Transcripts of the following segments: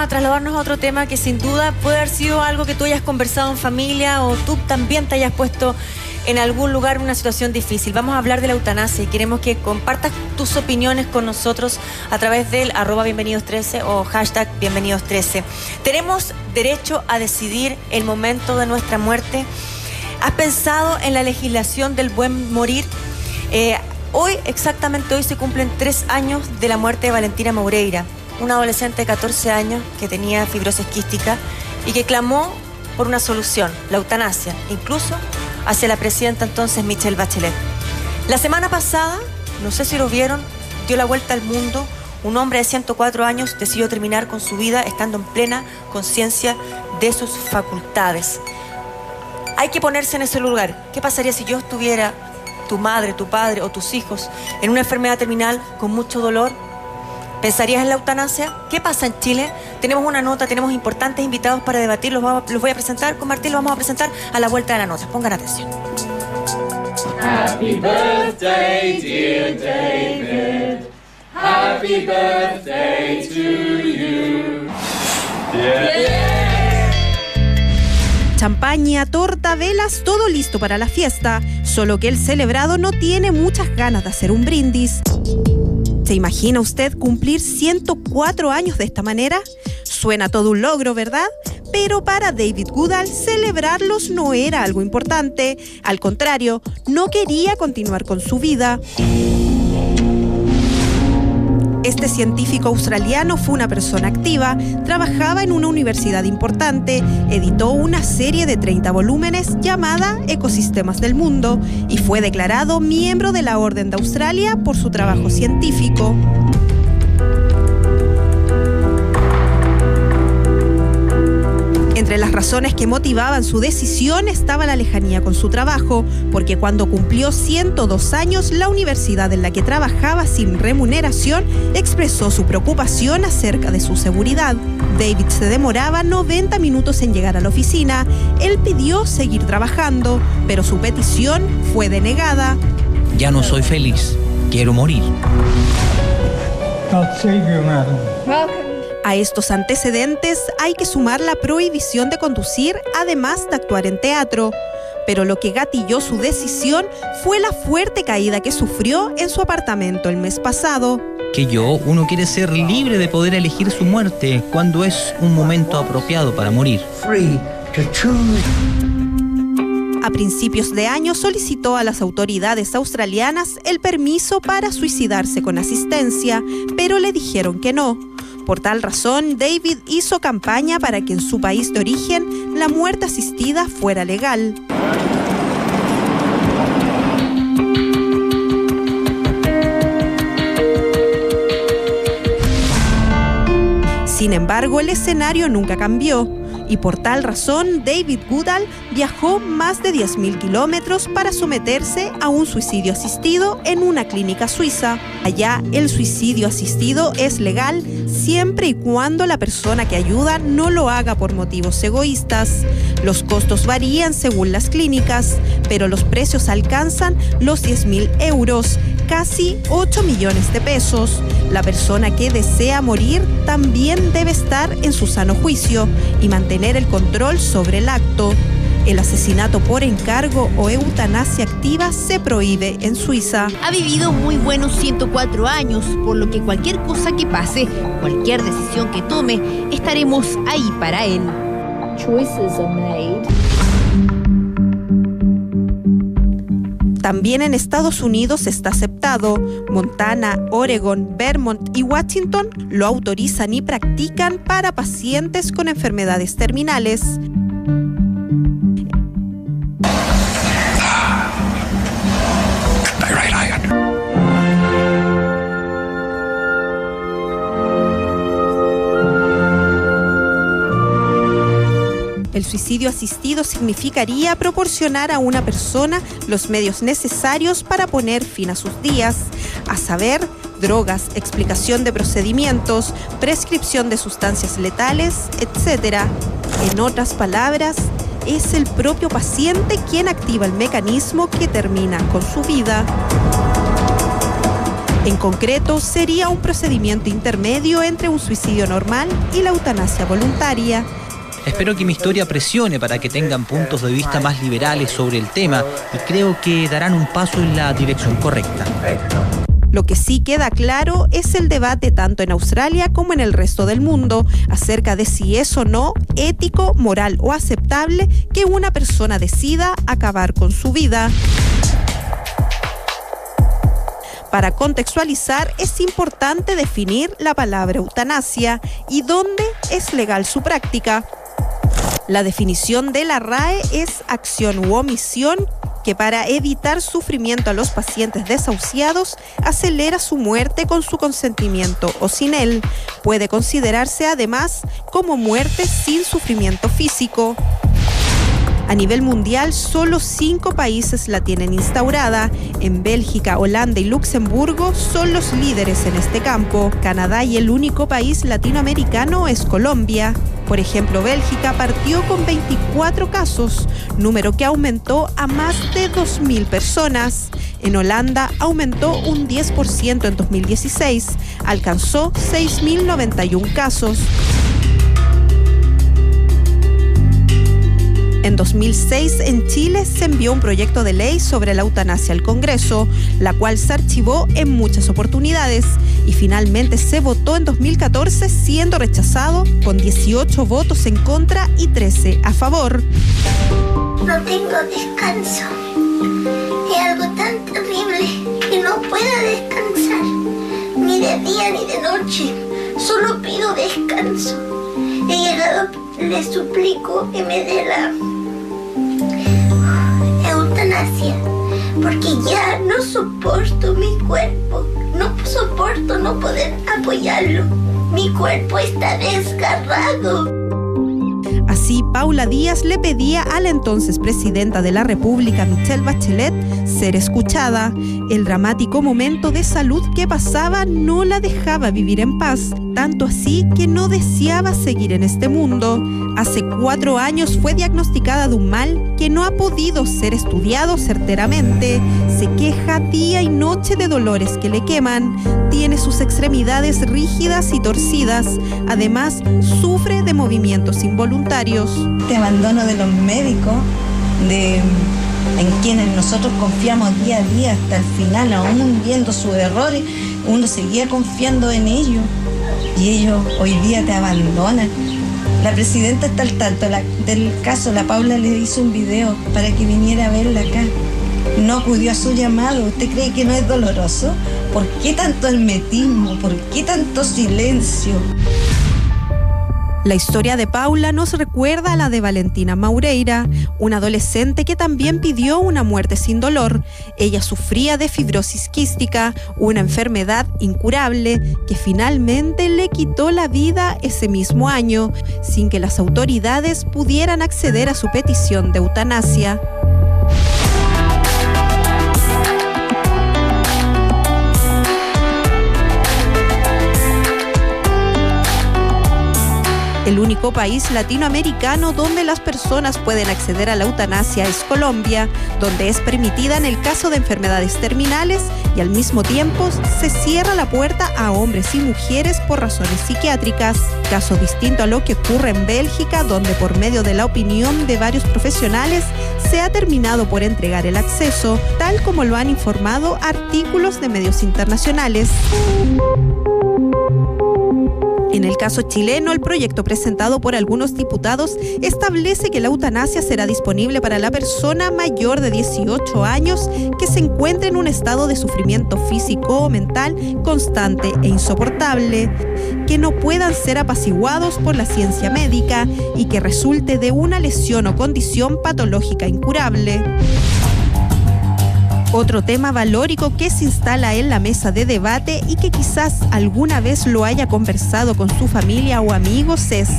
a trasladarnos a otro tema que sin duda puede haber sido algo que tú hayas conversado en familia o tú también te hayas puesto en algún lugar en una situación difícil. Vamos a hablar de la eutanasia y queremos que compartas tus opiniones con nosotros a través del @bienvenidos13 o #bienvenidos13. ¿Tenemos derecho a decidir el momento de nuestra muerte? ¿Has pensado en la legislación del buen morir? Exactamente hoy se cumplen 3 años de la muerte de Valentina Moureira, una adolescente de 14 años que tenía fibrosis quística y que clamó por una solución, la eutanasia, incluso hacia la presidenta entonces Michelle Bachelet. La semana pasada, no sé si lo vieron, dio la vuelta al mundo. Un hombre de 104 años decidió terminar con su vida estando en plena conciencia de sus facultades. Hay que ponerse en ese lugar. ¿Qué pasaría si yo estuviera, tu madre, tu padre o tus hijos, en una enfermedad terminal con mucho dolor? ¿Pensarías en la eutanasia? ¿Qué pasa en Chile? Tenemos una nota, tenemos importantes invitados para debatir, los voy a presentar. Con Martín los vamos a presentar a la vuelta de la nota. Pongan atención. Happy birthday, dear David. Happy birthday to you. Champaña, torta, velas, todo listo para la fiesta. Solo que el celebrado no tiene muchas ganas de hacer un brindis. ¿Se imagina usted cumplir 104 años de esta manera? Suena todo un logro, ¿verdad? Pero para David Goodall, celebrarlos no era algo importante. Al contrario, no quería continuar con su vida. Este científico australiano fue una persona activa, trabajaba en una universidad importante, editó una serie de 30 volúmenes llamada Ecosistemas del Mundo y fue declarado miembro de la Orden de Australia por su trabajo científico. Entre las razones que motivaban su decisión estaba la lejanía con su trabajo, porque cuando cumplió 102 años, la universidad en la que trabajaba sin remuneración expresó su preocupación acerca de su seguridad. David se demoraba 90 minutos en llegar a la oficina. Él pidió seguir trabajando, pero su petición fue denegada. Ya no soy feliz, quiero morir. God save you, madam. A estos antecedentes hay que sumar la prohibición de conducir, además de actuar en teatro. Pero lo que gatilló su decisión fue la fuerte caída que sufrió en su apartamento el mes pasado. Uno quiere ser libre de poder elegir su muerte cuando es un momento apropiado para morir. Free to choose. A principios de año solicitó a las autoridades australianas el permiso para suicidarse con asistencia, pero le dijeron que no. Por tal razón, David hizo campaña para que en su país de origen la muerte asistida fuera legal. Sin embargo, el escenario nunca cambió. Y por tal razón, David Goodall viajó más de 10.000 kilómetros para someterse a un suicidio asistido en una clínica suiza. Allá, el suicidio asistido es legal siempre y cuando la persona que ayuda no lo haga por motivos egoístas. Los costos varían según las clínicas, pero los precios alcanzan los 10.000 euros, casi 8 millones de pesos. La persona que desea morir también debe estar en su sano juicio y mantener el control sobre el acto. El asesinato por encargo o eutanasia activa se prohíbe en Suiza. Ha vivido muy buenos 104 años, por lo que cualquier cosa que pase, cualquier decisión que tome, estaremos ahí para él. Choices are made. También en Estados Unidos está aceptado. Montana, Oregon, Vermont y Washington lo autorizan y practican para pacientes con enfermedades terminales. El suicidio asistido significaría proporcionar a una persona los medios necesarios para poner fin a sus días, a saber, drogas, explicación de procedimientos, prescripción de sustancias letales, etc. En otras palabras, es el propio paciente quien activa el mecanismo que termina con su vida. En concreto, sería un procedimiento intermedio entre un suicidio normal y la eutanasia voluntaria. Espero que mi historia presione para que tengan puntos de vista más liberales sobre el tema y creo que darán un paso en la dirección correcta. Lo que sí queda claro es el debate tanto en Australia como en el resto del mundo acerca de si es o no ético, moral o aceptable que una persona decida acabar con su vida. Para contextualizar, es importante definir la palabra eutanasia y dónde es legal su práctica. La definición de la RAE es acción u omisión que para evitar sufrimiento a los pacientes desahuciados acelera su muerte con su consentimiento o sin él. Puede considerarse además como muerte sin sufrimiento físico. A nivel mundial, solo 5 países la tienen instaurada. En Bélgica, Holanda y Luxemburgo son los líderes en este campo. Canadá y el único país latinoamericano es Colombia. Por ejemplo, Bélgica partió con 24 casos, número que aumentó a más de 2.000 personas. En Holanda aumentó un 10% en 2016, alcanzó 6.091 casos. En 2006, en Chile, se envió un proyecto de ley sobre la eutanasia al Congreso, la cual se archivó en muchas oportunidades y finalmente se votó en 2014, siendo rechazado con 18 votos en contra y 13 a favor. No tengo descanso. Es algo tan terrible que no puedo descansar, ni de día ni de noche. Solo pido descanso. He llegado, le suplico que me dé la eutanasia, porque ya no soporto mi cuerpo, no soporto no poder apoyarlo. Mi cuerpo está desgarrado. Así, Paula Díaz le pedía a la entonces presidenta de la República, Michelle Bachelet, ser escuchada. El dramático momento de salud que pasaba no la dejaba vivir en paz, tanto así que no deseaba seguir en este mundo. Hace 4 años fue diagnosticada de un mal que no ha podido ser estudiado certeramente. Se queja día y noche de dolores que le queman. Tiene sus extremidades rígidas y torcidas. Además, sufre de movimientos involuntarios. Este abandono de los médicos, en quienes nosotros confiamos día a día hasta el final, aún viendo sus errores, uno seguía confiando en ellos y ellos hoy día te abandonan. La presidenta está al tanto del caso. La Paula le hizo un video para que viniera a verla acá. No acudió a su llamado. ¿Usted cree que no es doloroso? ¿Por qué tanto hermetismo? ¿Por qué tanto silencio? La historia de Paula nos recuerda a la de Valentina Maureira, una adolescente que también pidió una muerte sin dolor. Ella sufría de fibrosis quística, una enfermedad incurable que finalmente le quitó la vida ese mismo año, sin que las autoridades pudieran acceder a su petición de eutanasia. El único país latinoamericano donde las personas pueden acceder a la eutanasia es Colombia, donde es permitida en el caso de enfermedades terminales y al mismo tiempo se cierra la puerta a hombres y mujeres por razones psiquiátricas. Caso distinto a lo que ocurre en Bélgica, donde por medio de la opinión de varios profesionales se ha terminado por entregar el acceso, tal como lo han informado artículos de medios internacionales. En el caso chileno, el proyecto presentado por algunos diputados establece que la eutanasia será disponible para la persona mayor de 18 años que se encuentre en un estado de sufrimiento físico o mental constante e insoportable, que no puedan ser apaciguados por la ciencia médica y que resulte de una lesión o condición patológica incurable. Otro tema valórico que se instala en la mesa de debate y que quizás alguna vez lo haya conversado con su familia o amigos es: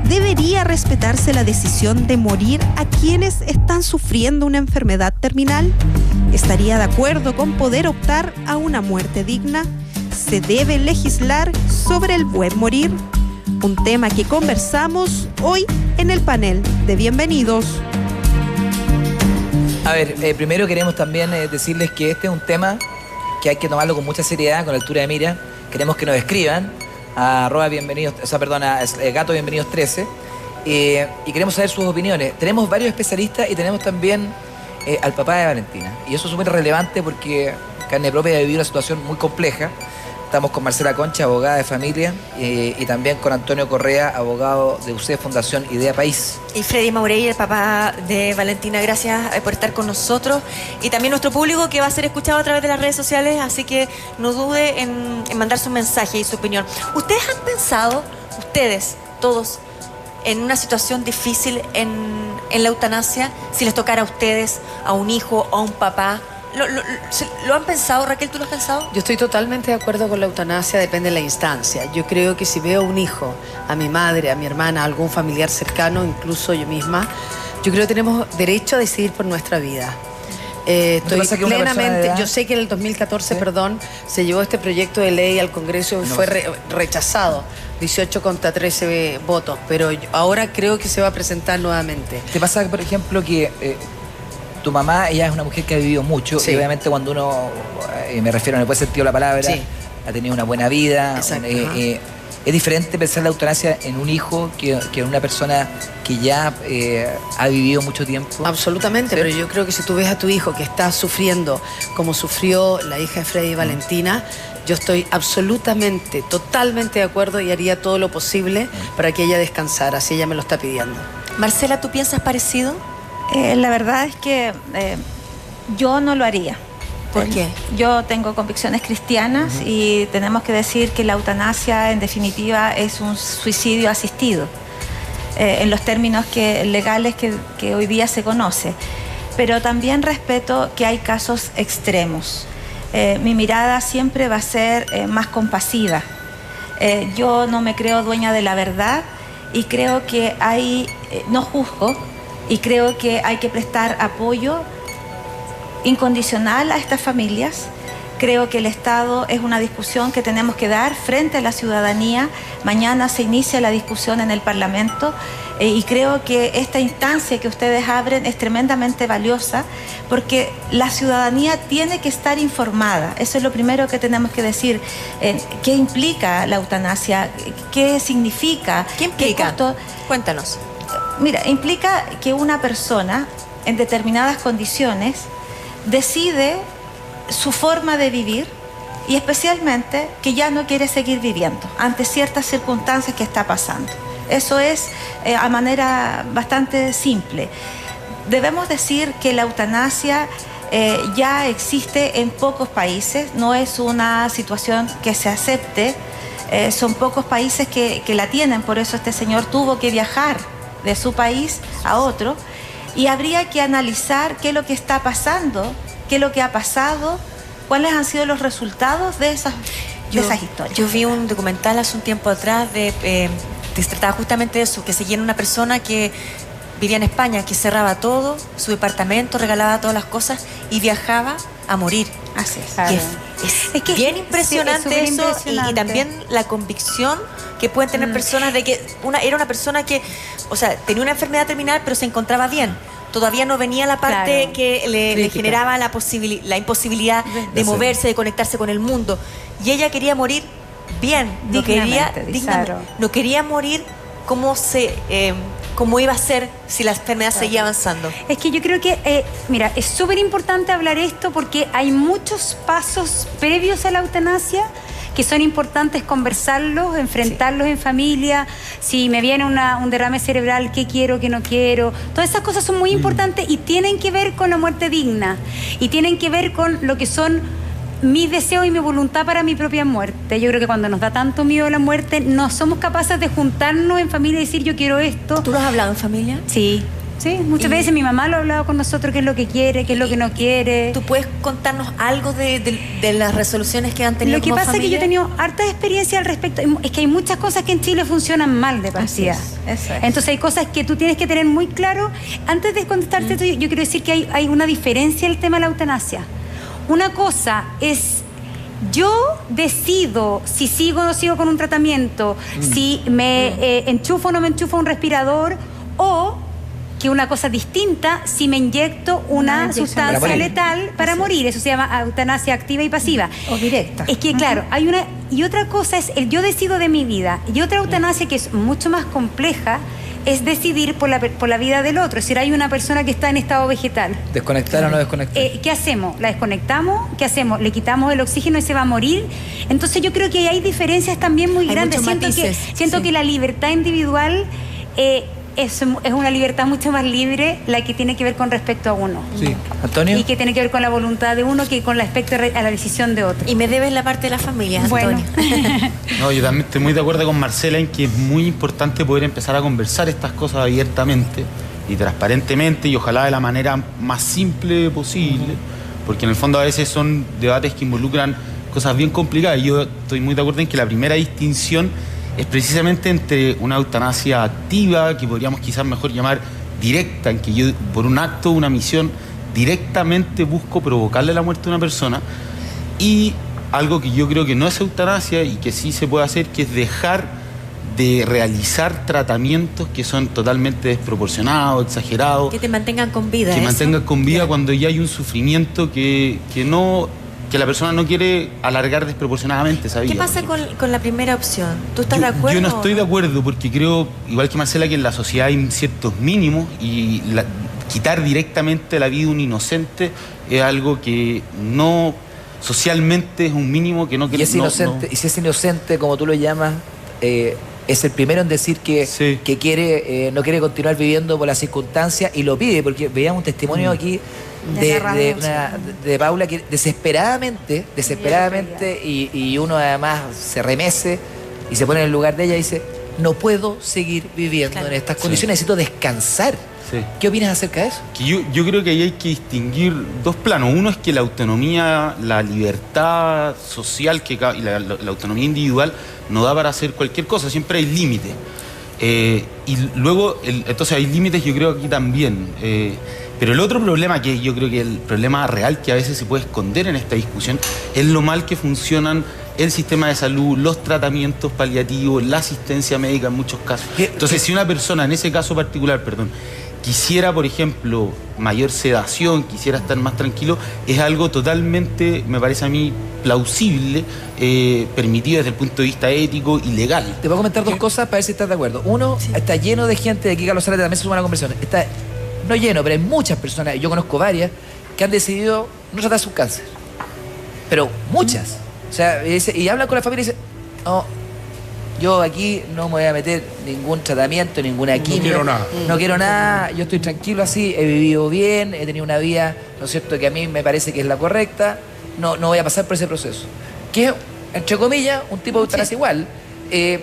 ¿debería respetarse la decisión de morir a quienes están sufriendo una enfermedad terminal? ¿Estaría de acuerdo con poder optar a una muerte digna? ¿Se debe legislar sobre el buen morir? Un tema que conversamos hoy en el panel de Bienvenidos. A ver, primero queremos también decirles que este es un tema que hay que tomarlo con mucha seriedad, con altura de mira. Queremos que nos escriban a Gato Bienvenidos 13 y queremos saber sus opiniones. Tenemos varios especialistas y tenemos también al papá de Valentina. Y eso es súper relevante porque carne propia ha vivido una situación muy compleja. Estamos con Marcela Concha, abogada de familia, y también con Antonio Correa, abogado de UCE Fundación Idea País. Y Freddy Maureira, el papá de Valentina, gracias por estar con nosotros. Y también nuestro público que va a ser escuchado a través de las redes sociales, así que no dude en mandar su mensaje y su opinión. ¿Ustedes han pensado, ustedes, todos, en una situación difícil en la eutanasia? Si les tocara a ustedes, a un hijo, a un papá. ¿Lo han pensado? Raquel, ¿tú lo has pensado? Yo estoy totalmente de acuerdo con la eutanasia, depende de la instancia. Yo creo que si veo a un hijo, a mi madre, a mi hermana, a algún familiar cercano, incluso yo misma, yo creo que tenemos derecho a decidir por nuestra vida. Estoy plenamente, yo sé que en el 2014, ¿sí? Se llevó este proyecto de ley al Congreso y fue rechazado, 18 contra 13 votos, pero ahora creo que se va a presentar nuevamente. ¿Te pasa, por ejemplo, que tu mamá, ella es una mujer que ha vivido mucho, sí, y obviamente cuando uno, me refiero en el buen sentido de la palabra, sí, ha tenido una buena vida, es diferente pensar la eutanasia en un hijo que en una persona que ya ha vivido mucho tiempo? Absolutamente, ¿sí? Pero yo creo que si tú ves a tu hijo que está sufriendo como sufrió la hija de Freddy y Valentina, yo estoy absolutamente, totalmente de acuerdo y haría todo lo posible para que ella descansara, si ella me lo está pidiendo. Marcela, ¿tú piensas parecido? La verdad es que yo no lo haría. ¿Por qué? Yo tengo convicciones cristianas y tenemos que decir que la eutanasia en definitiva es un suicidio asistido, en los términos legales que hoy día se conoce. Pero también respeto que hay casos extremos. Mi mirada siempre va a ser más compasiva. Yo no me creo dueña de la verdad y creo que no juzgo, y creo que hay que prestar apoyo incondicional a estas familias. Creo que el Estado es una discusión que tenemos que dar frente a la ciudadanía. Mañana se inicia la discusión en el Parlamento y creo que esta instancia que ustedes abren es tremendamente valiosa porque la ciudadanía tiene que estar informada. Eso es lo primero que tenemos que decir. ¿Qué implica la eutanasia? ¿Qué significa? ¿Qué implica? ¿Qué costo? Cuéntanos. Mira, implica que una persona en determinadas condiciones decide su forma de vivir y especialmente que ya no quiere seguir viviendo ante ciertas circunstancias que está pasando. Eso es a manera bastante simple. Debemos decir que la eutanasia ya existe en pocos países, no es una situación que se acepte, son pocos países que la tienen, por eso este señor tuvo que viajar de su país a otro, y habría que analizar qué es lo que está pasando, qué es lo que ha pasado, cuáles han sido los resultados de esas historias. Yo vi un documental hace un tiempo atrás que se trataba justamente de eso, que seguían una persona que vivía en España, que cerraba todo, su departamento, regalaba todas las cosas y viajaba a morir. Así es. Claro. Es que bien impresionante, sí, eso impresionante. Y también la convicción que pueden tener personas de que era una persona que, o sea, tenía una enfermedad terminal pero se encontraba bien. Todavía no venía la parte que le generaba la imposibilidad de moverse, de conectarse con el mundo. Y ella quería morir bien, no quería morir como iba a ser si la enfermedad seguía avanzando. Es que yo creo que, mira, es súper importante hablar esto porque hay muchos pasos previos a la eutanasia que son importantes conversarlos, enfrentarlos en familia. Si me viene un derrame cerebral, ¿qué quiero, qué no quiero? Todas esas cosas son muy importantes y tienen que ver con la muerte digna y tienen que ver con lo que son mis deseos y mi voluntad para mi propia muerte. Yo creo que cuando nos da tanto miedo a la muerte, no somos capaces de juntarnos en familia y decir yo quiero esto. ¿Tú lo has hablado en familia? Sí. Sí, muchas veces mi mamá lo ha hablado con nosotros, qué es lo que quiere, qué es lo que no quiere. ¿Tú puedes contarnos algo de las resoluciones que han tenido como familia? Lo que pasa es que yo he tenido harta experiencia al respecto. Es que hay muchas cosas que en Chile funcionan mal de partida. Eso es. Entonces hay cosas que tú tienes que tener muy claro. Antes de contestarte esto, yo quiero decir que hay una diferencia en el tema de la eutanasia. Una cosa es... Yo decido si sigo o no sigo con un tratamiento, si me enchufo o no me enchufo un respirador, o que una cosa distinta si me inyecto una sustancia letal para morir. Eso se llama eutanasia activa y pasiva. O directa. Es que, claro, hay una... Y otra cosa es el yo decido de mi vida. Y otra eutanasia que es mucho más compleja es decidir por la vida del otro. Es decir, hay una persona que está en estado vegetal. ¿Desconectar o no desconectar? ¿Qué hacemos? ¿La desconectamos? ¿Qué hacemos? ¿Le quitamos el oxígeno y se va a morir? Entonces yo creo que hay diferencias también muy grandes. Siento que la libertad individual... es una libertad mucho más libre la que tiene que ver con respecto a uno. Sí. ¿Antonio? Y que tiene que ver con la voluntad de uno que con respecto a la decisión de otro. Y me debes la parte de la familia, Bueno. Antonio. No, yo también estoy muy de acuerdo con Marcela en que es muy importante poder empezar a conversar estas cosas abiertamente y transparentemente y ojalá de la manera más simple posible, porque en el fondo a veces son debates que involucran cosas bien complicadas. Y yo estoy muy de acuerdo en que la primera distinción es precisamente entre una eutanasia activa, que podríamos quizás mejor llamar directa, en que yo por un acto, una misión, directamente busco provocarle la muerte a una persona, y algo que yo creo que no es eutanasia y que sí se puede hacer, que es dejar de realizar tratamientos que son totalmente desproporcionados, exagerados. Que te mantengan con vida. Que mantengan con vida cuando ya hay un sufrimiento que la persona no quiere alargar desproporcionadamente esa vida. ¿Qué pasa con la primera opción? ¿Tú estás de acuerdo? Yo no estoy de acuerdo porque creo, igual que Marcela, que en la sociedad hay ciertos mínimos y quitar directamente la vida de un inocente es algo que no, socialmente es un mínimo que no... Y es inocente, y si es inocente, como tú lo llamas, es el primero en decir que quiere, no quiere continuar viviendo por las circunstancias y lo pide, porque veíamos un testimonio aquí de Paula que desesperadamente y uno además se remece y se pone en el lugar de ella y dice: no puedo seguir viviendo en estas condiciones, necesito descansar. ¿Qué opinas acerca de eso? Que yo creo que ahí hay que distinguir dos planos. Uno es que la autonomía, la libertad social y la autonomía individual no da para hacer cualquier cosa, siempre hay límites. Y luego, entonces hay límites, yo creo aquí también. Pero el otro problema, que yo creo que el problema real que a veces se puede esconder en esta discusión, es lo mal que funcionan el sistema de salud, los tratamientos paliativos, la asistencia médica en muchos casos. Entonces, si una persona, en ese caso particular, quisiera, por ejemplo, mayor sedación, quisiera estar más tranquilo, es algo totalmente, me parece a mí, plausible, permitido desde el punto de vista ético y legal. Te voy a comentar dos cosas para ver si estás de acuerdo. Uno, está lleno de gente, de aquí Carlos Zárate también se suma a la conversación. Está no lleno, pero hay muchas personas, yo conozco varias, que han decidido no tratar su cáncer. Pero muchas. O sea, y hablan con la familia y dicen: no, yo aquí no me voy a meter ningún tratamiento, ninguna quimio. No quiero nada. No quiero nada, yo estoy tranquilo así, he vivido bien, he tenido una vida, ¿no es cierto?, que a mí me parece que es la correcta, no voy a pasar por ese proceso. Que es, entre comillas, un tipo de eutanasia igual,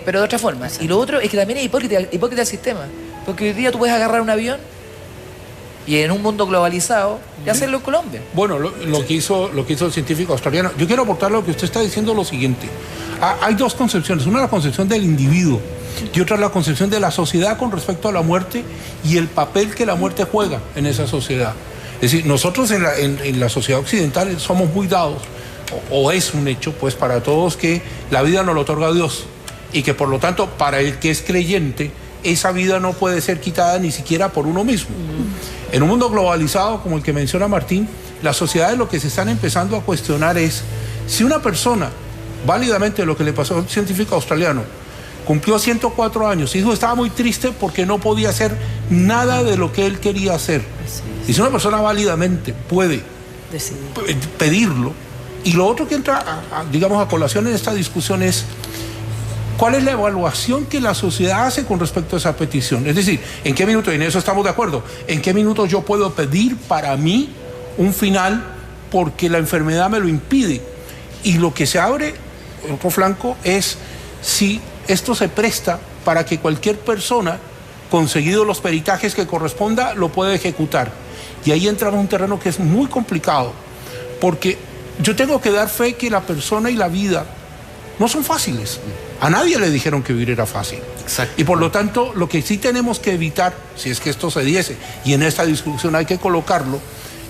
pero de otra forma. Y lo otro es que también es hipócrita el sistema. Porque hoy día tú puedes agarrar un avión y en un mundo globalizado, y hacerlo en Colombia. Bueno, lo que hizo el científico australiano. Yo quiero aportar lo que usted está diciendo, lo siguiente. Hay dos concepciones. Una es la concepción del individuo y otra es la concepción de la sociedad con respecto a la muerte y el papel que la muerte juega en esa sociedad. Es decir, nosotros en la sociedad occidental somos muy dados, o es un hecho, pues, para todos, que la vida nos la otorga Dios y que, por lo tanto, para el que es creyente, esa vida no puede ser quitada ni siquiera por uno mismo. En un mundo globalizado como el que menciona Martín, las sociedades lo que se están empezando a cuestionar es si una persona, válidamente lo que le pasó al científico australiano, cumplió 104 años, y estaba muy triste porque no podía hacer nada de lo que él quería hacer. Y si una persona válidamente puede pedirlo, y lo otro que entra, digamos, a colación en esta discusión es: ¿cuál es la evaluación que la sociedad hace con respecto a esa petición? Es decir, ¿en qué minuto, y en eso estamos de acuerdo, en qué minuto yo puedo pedir para mí un final porque la enfermedad me lo impide? Y lo que se abre, el otro flanco, es si esto se presta para que cualquier persona, conseguido los peritajes que corresponda, lo pueda ejecutar. Y ahí entramos en un terreno que es muy complicado, porque yo tengo que dar fe que la persona y la vida no son fáciles. A nadie le dijeron que vivir era fácil. Exacto. Y por lo tanto, lo que sí tenemos que evitar, si es que esto se diese, y en esta discusión hay que colocarlo,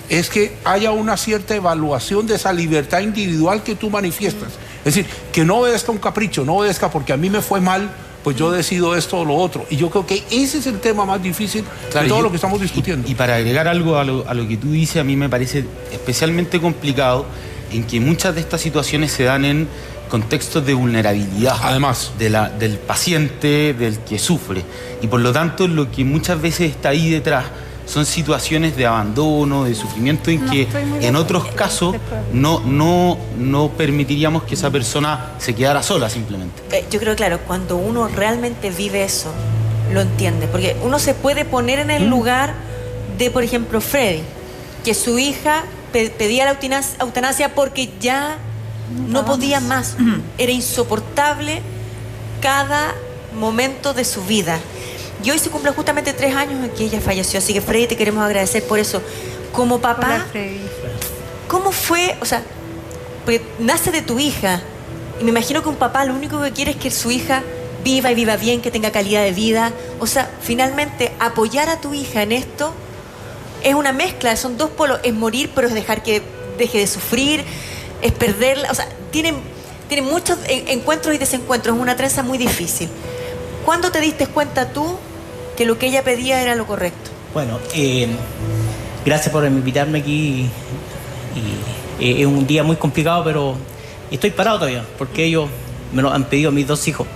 es que haya una cierta evaluación de esa libertad individual que tú manifiestas. Es decir, que no obedezca un capricho, no obedezca porque a mí me fue mal, pues yo decido esto o lo otro. Y yo creo que ese es el tema más difícil de todo lo que estamos discutiendo. Y para agregar algo a lo que tú dices, a mí me parece especialmente complicado en que muchas de estas situaciones se dan en contextos de vulnerabilidad. Además. Del paciente, del que sufre. Y por lo tanto, lo que muchas veces está ahí detrás son situaciones de abandono, de sufrimiento, en que en otros casos no permitiríamos que esa persona se quedara sola simplemente. Yo creo, claro, cuando uno realmente vive eso, lo entiende. Porque uno se puede poner en el lugar de, por ejemplo, Freddy, que su hija pedía la eutanasia porque ya no podía más. Era insoportable cada momento de su vida. Y hoy se cumplen justamente 3 años en que ella falleció. Así que, Freddy, te queremos agradecer por eso. Como papá, ¿cómo fue? O sea, porque nace de tu hija. Y me imagino que un papá lo único que quiere es que su hija viva y viva bien, que tenga calidad de vida. O sea, finalmente, apoyar a tu hija en esto es una mezcla. Son dos polos. Es morir, pero es dejar que deje de sufrir. Es perderla. O sea, tiene muchos encuentros y desencuentros. Es una trenza muy difícil. ¿Cuándo te diste cuenta tú que lo que ella pedía era lo correcto? Bueno, gracias por invitarme aquí. Es un día muy complicado, pero estoy parado todavía, porque ellos me lo han pedido mis 2 hijos.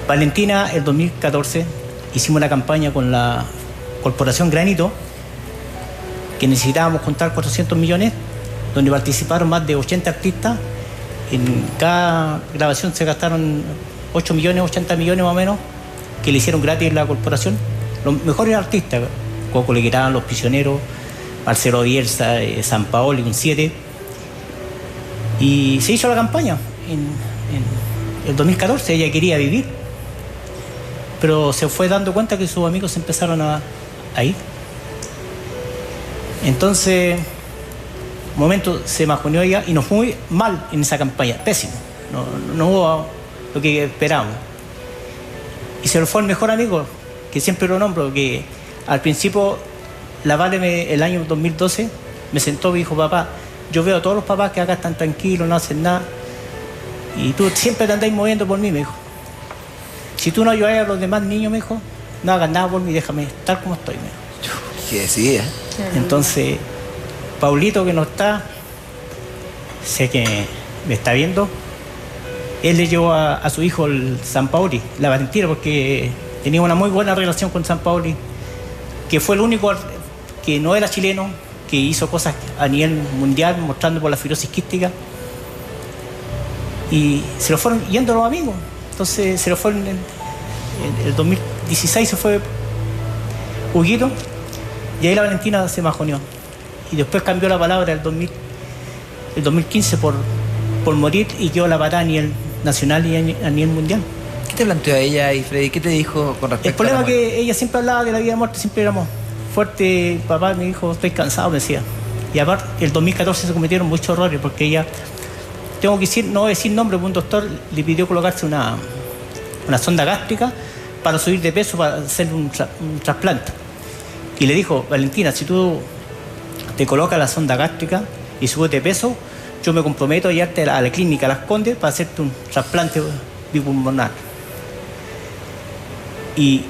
Valentina, el 2014, hicimos una campaña con la Corporación Granito, que necesitábamos juntar 400 millones, donde participaron más de 80 artistas. En cada grabación se gastaron 8 millones, 80 millones más o menos, que le hicieron gratis la corporación. Los mejores artistas, Coco Leguirán, Los Prisioneros, Marcelo Bielsa, San Paoli, un 7. Y se hizo la campaña en el 2014. Ella quería vivir, pero se fue dando cuenta que sus amigos empezaron a ir. Entonces, un momento se majoneó ella y nos fue muy mal en esa campaña, pésimo. No hubo lo que esperábamos. Y se lo fue el mejor amigo, que siempre lo nombro, que al principio, la Vale, el año 2012, me sentó y me dijo: papá, yo veo a todos los papás que acá están tranquilos, no hacen nada, y tú siempre te andáis moviendo por mí, me dijo. Si tú no ayudas a los demás niños, me dijo, no hagas nada por mí, déjame estar como estoy, me dijo. ¿Qué decía? Entonces, Paulito, que no está, sé que me está viendo, él le llevó a su hijo el San Paoli, la Valentina, porque tenía una muy buena relación con San Paoli, que fue el único que no era chileno, que hizo cosas a nivel mundial, mostrando por la fibrosis quística, y se lo fueron yendo los amigos. Entonces se lo fueron en el 2016, se fue Huguito, y ahí la Valentina se majoneó. Y después cambió la palabra el 2015 por morir, y quedó la patada a nivel nacional y a nivel mundial. ¿Qué te planteó ella y Freddy? ¿Qué te dijo con respecto El problema a la muerte? es que ella siempre hablaba de la vida y muerte, siempre éramos fuertes. Papá me dijo, estoy cansado, me decía. Y aparte, el 2014 se cometieron muchos errores, porque ella, tengo que decir, no voy a decir nombre, pero un doctor le pidió colocarse una sonda gástrica para subir de peso, para hacer un trasplante. Y le dijo: Valentina, si tú te colocas la sonda gástrica y subes de peso, yo me comprometo a llevarte a la clínica Las Condes para hacerte un trasplante bipulmonar. Y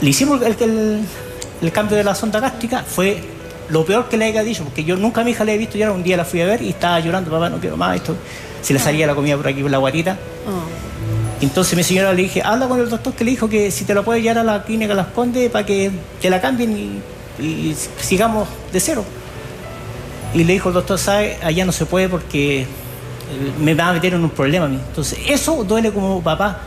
le hicimos el cambio de la sonda gástrica. Fue lo peor que le haya dicho, porque yo nunca a mi hija le he visto llorar. Un día la fui a ver y estaba llorando: papá, no quiero más esto. Se le salía la comida por aquí, por la guatita. Entonces mi señora le dije: habla con el doctor, que le dijo que si te lo puede llevar a la clínica Las Condes para que te la cambien y sigamos de cero. Y le dijo el doctor: ¿sabe? Allá no se puede porque me va a meter en un problema a mí. Entonces eso duele como papá,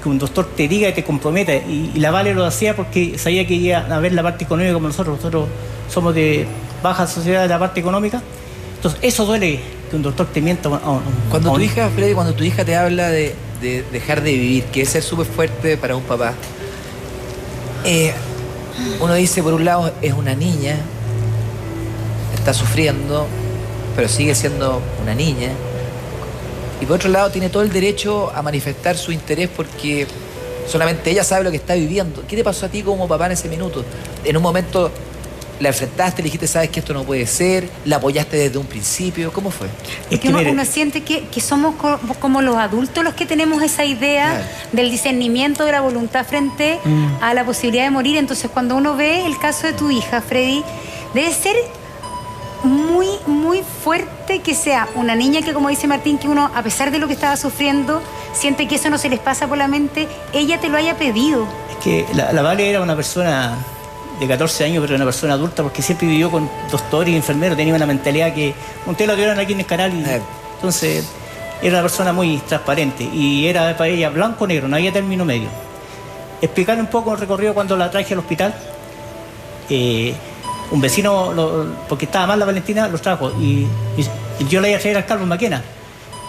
que un doctor te diga y te comprometa. Y la Vale lo hacía porque sabía que iba a ver la parte económica como nosotros. Nosotros somos de baja sociedad de la parte económica. Entonces eso duele, que un doctor te mienta. Cuando tu hija, Freddy, cuando tu hija te habla de dejar de vivir, que es ser súper fuerte para un papá, uno dice, por un lado, es una niña, está sufriendo, pero sigue siendo una niña. Y por otro lado, tiene todo el derecho a manifestar su interés porque solamente ella sabe lo que está viviendo. ¿Qué te pasó a ti como papá en ese minuto? En un momento ¿La enfrentaste, le dijiste, sabes que esto no puede ser? ¿La apoyaste desde un principio? ¿Cómo fue? Es que uno siente que somos como los adultos los que tenemos esa idea del discernimiento de la voluntad frente a la posibilidad de morir. Entonces, cuando uno ve el caso de tu hija, Freddy, debe ser muy, muy fuerte que sea una niña que, como dice Martín, que uno, a pesar de lo que estaba sufriendo, siente que eso no se les pasa por la mente, ella te lo haya pedido. Es que la Vale era una persona de 14 años, pero una persona adulta, porque siempre vivió con doctores y enfermeros, tenía una mentalidad que ustedes la tuvieron aquí en el canal, y entonces era una persona muy transparente, y era para ella blanco o negro, no había término medio. Explicar un poco el recorrido cuando la traje al hospital. Un vecino, porque estaba mal la Valentina, los trajo, y yo la iba a traer al Carlos Maquena.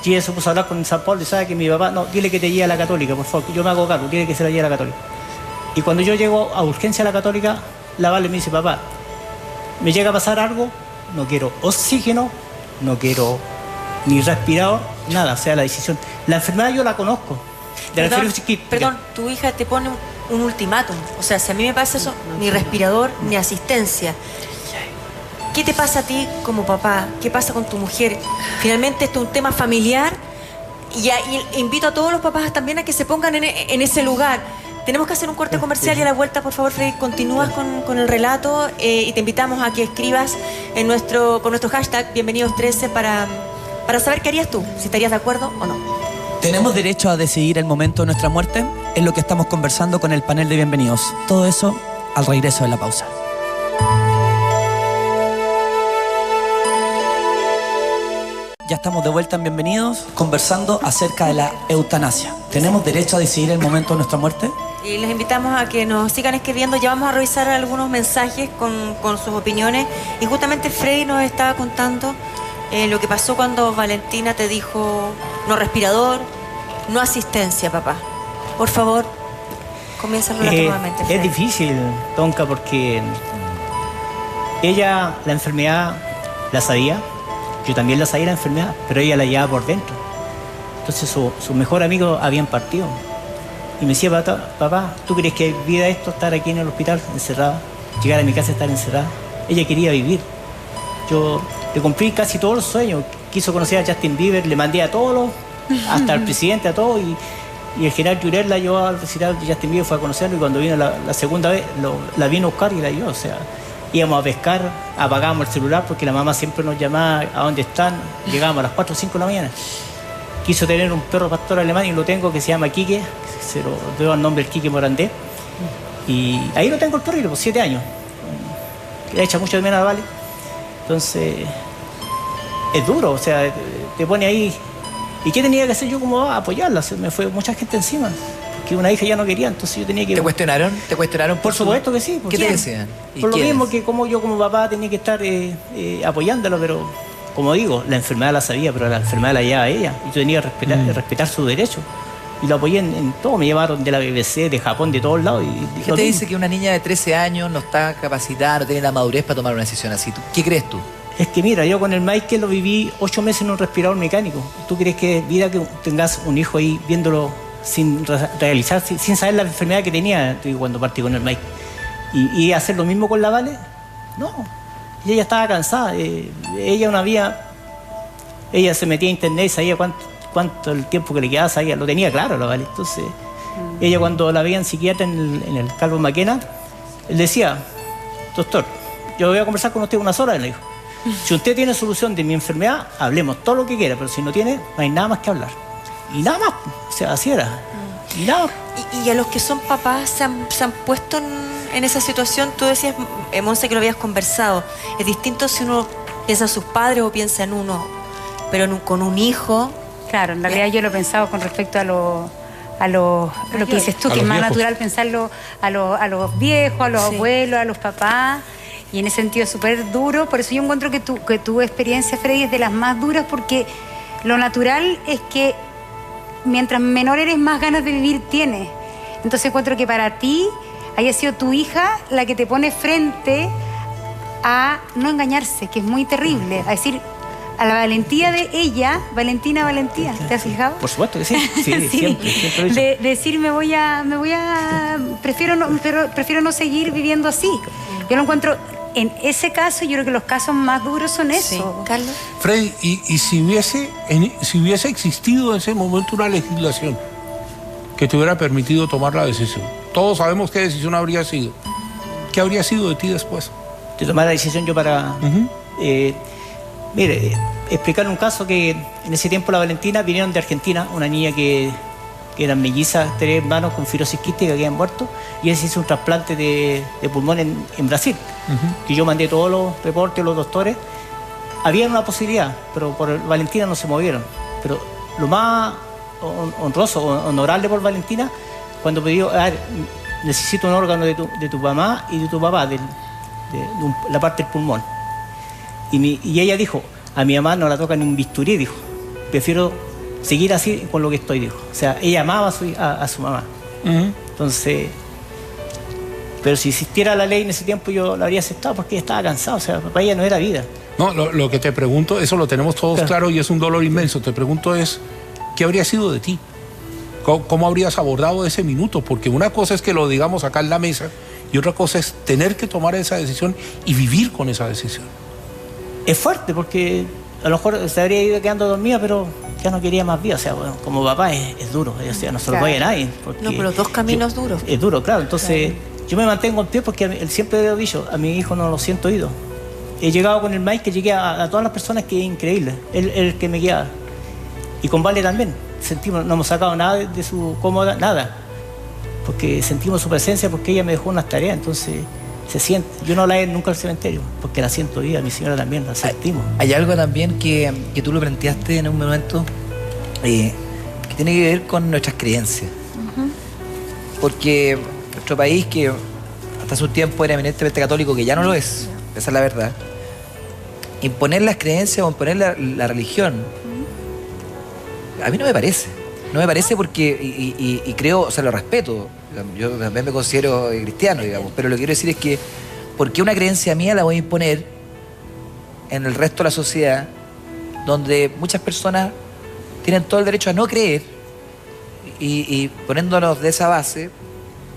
Y ella se puso a hablar con San Pablo y sabe que mi papá, no, dile que te lleve a la Católica, por favor, yo me hago cargo, dile que se la lleve a la Católica. Y cuando yo llego a urgencia a la Católica, la Vale me dice, papá, me llega a pasar algo, no quiero oxígeno, no quiero ni respirador, nada, o sea, la decisión. La enfermedad yo la conozco. Perdón, tu hija te pone un ultimátum. O sea, si a mí me pasa eso, ni respirador, ni asistencia. ¿Qué te pasa a ti como papá? ¿Qué pasa con tu mujer? Finalmente esto es un tema familiar y invito a todos los papás también a que se pongan en ese lugar. Tenemos que hacer un corte comercial y a la vuelta, por favor, Freddy, continúas con el relato y te invitamos a que escribas con nuestro hashtag Bienvenidos13 para saber qué harías tú, si estarías de acuerdo o no. ¿Tenemos derecho a decidir el momento de nuestra muerte? Es lo que estamos conversando con el panel de bienvenidos. Todo eso al regreso de la pausa. Ya estamos de vuelta en Bienvenidos, conversando acerca de la eutanasia. ¿Tenemos derecho a decidir el momento de nuestra muerte? Y les invitamos a que nos sigan escribiendo. Ya vamos a revisar algunos mensajes con sus opiniones. Y justamente Freddy nos estaba contando lo que pasó cuando Valentina te dijo no respirador, no asistencia, papá. Por favor, comienza el relato nuevamente, Freddy. Es difícil, Tonka, porque ella la enfermedad la sabía. Yo también la sabía la enfermedad, pero ella la llevaba por dentro. Entonces sus mejores amigos habían partido. Y me decía, papá, ¿tú crees que vida esto, estar aquí en el hospital encerrada? Llegar a mi casa y estar encerrada. Ella quería vivir. Yo le cumplí casi todos los sueños. Quiso conocer a Justin Bieber, le mandé a todos, hasta al presidente, a todos. Y el general Jurel la llevó al recital de Justin Bieber, fue a conocerlo. Y cuando vino la segunda vez, la vino a buscar y la llevó. O sea, íbamos a pescar, apagábamos el celular porque la mamá siempre nos llamaba a dónde están. Llegábamos a las 4 o 5 de la mañana. Quiso tener un perro pastor alemán y lo tengo, que se llama Quique. Se lo debo al nombre del Quique Morandé. Y ahí lo tengo el perro, por 7 años. Le echa mucho de menos a Vale. Entonces, es duro, o sea, te pone ahí. ¿Y qué tenía que hacer yo como apoyarla? Se me fue mucha gente encima. Que una hija ya no quería, entonces yo tenía que... ¿Te cuestionaron? ¿Te cuestionaron por supuesto que sí. ¿Qué te decían? Por lo mismo que como yo como papá tenía que estar apoyándolo, pero como digo, la enfermedad la sabía, pero la enfermedad la llevaba ella. Y yo tenía que respetar su derecho. Y lo apoyé en todo. Me llevaron de la BBC, de Japón, de todos lados. ¿Qué te dice que una niña de 13 años no está capacitada, no tiene la madurez para tomar una decisión así? ¿Qué crees tú? Es que mira, yo con el Michael lo viví 8 meses en un respirador mecánico. ¿Tú crees que es vida que tengas un hijo ahí viéndolo sin realizarse, sin saber la enfermedad que tenía cuando partí con el Mike? ¿Y hacer lo mismo con la Vale? No. Ella estaba cansada. Ella no había... Ella se metía a internet y sabía cuánto el tiempo que le quedaba, sabía, lo tenía claro la Vale. Entonces, ella cuando la veía en psiquiatra en el Carlos Maquena, él decía, doctor, yo voy a conversar con usted unas horas, le dijo. Si usted tiene solución de mi enfermedad, hablemos todo lo que quiera, pero si no tiene, no hay nada más que hablar. Y nada más, o sea, así era. Y nada. Y a los que son papás se han puesto en esa situación. Tú decías, Monse, que lo habías conversado. Es distinto si uno piensa en sus padres o piensa en uno, pero con un hijo. Claro, en realidad yo lo he pensado con respecto a lo que dices tú, que es más natural pensarlo a los viejos, a los abuelos, a los papás. Y en ese sentido es súper duro. Por eso yo encuentro que tu experiencia, Freddy, es de las más duras, porque lo natural es que mientras menor eres, más ganas de vivir tienes. Entonces encuentro que para ti haya sido tu hija la que te pone frente a no engañarse, que es muy terrible. A decir, a la valentía de ella, Valentina, ¿te has fijado? Por supuesto que sí. Sí, sí. Siempre de decir, prefiero no seguir viviendo así. Yo lo encuentro en ese caso, yo creo que los casos más duros son eso. Carlos. Freddy, y si hubiese existido en ese momento una legislación que te hubiera permitido tomar la decisión, todos sabemos qué decisión habría sido. ¿Qué habría sido de ti después? De tomar la decisión yo para... mire, explicar un caso que en ese tiempo la Valentina vinieron de Argentina, una niña que eran mellizas, 3 hermanos con fibrosis quística que habían muerto, y ella se hizo un trasplante de pulmón en Brasil. Que yo mandé todos los reportes a los doctores. Había una posibilidad, pero por Valentina no se movieron. Pero lo más honroso, honorable por Valentina, cuando pidió, necesito un órgano de tu mamá y de tu papá, de la parte del pulmón. Y ella dijo, a mi mamá no la toca ni un bisturí, dijo. Prefiero seguir así con lo que estoy, dijo. O sea, ella amaba a su mamá. Entonces, pero si existiera la ley en ese tiempo yo la habría aceptado porque ella estaba cansada, o sea, para ella no era vida. No, lo que te pregunto, eso lo tenemos todos claro y es un dolor inmenso. Te pregunto es, ¿qué habría sido de ti? ¿Cómo habrías abordado ese minuto? Porque una cosa es que lo digamos acá en la mesa y otra cosa es tener que tomar esa decisión y vivir con esa decisión. Es fuerte porque a lo mejor se habría ido quedando dormida, pero ya no quería más vida. O sea, bueno, como papá es duro, o sea, no se lo puede a nadie. No, pero 2 caminos duros. Es duro, claro. Entonces, yo me mantengo en pie porque él siempre le he dicho, a mi hijo no lo siento oído. He llegado con el maíz que llegué a todas las personas que es increíble. Él el que me guiaba. Y con Vale también. Sentimos, no hemos sacado nada de su cómoda, nada. Porque sentimos su presencia porque ella me dejó unas tareas, entonces se siente. Yo no la he nunca al cementerio, porque la siento viva, mi señora también, la sentimos. Hay algo también que tú lo planteaste en un momento que tiene que ver con nuestras creencias. Porque nuestro país, que hasta hace un tiempo era eminentemente católico, que ya no lo es, esa es la verdad, imponer las creencias o imponer la religión, a mí no me parece. No me parece porque, y creo, o sea, lo respeto. Yo también me considero cristiano, digamos, pero lo que quiero decir es que, ¿por qué una creencia mía la voy a imponer en el resto de la sociedad, donde muchas personas tienen todo el derecho a no creer y poniéndonos de esa base,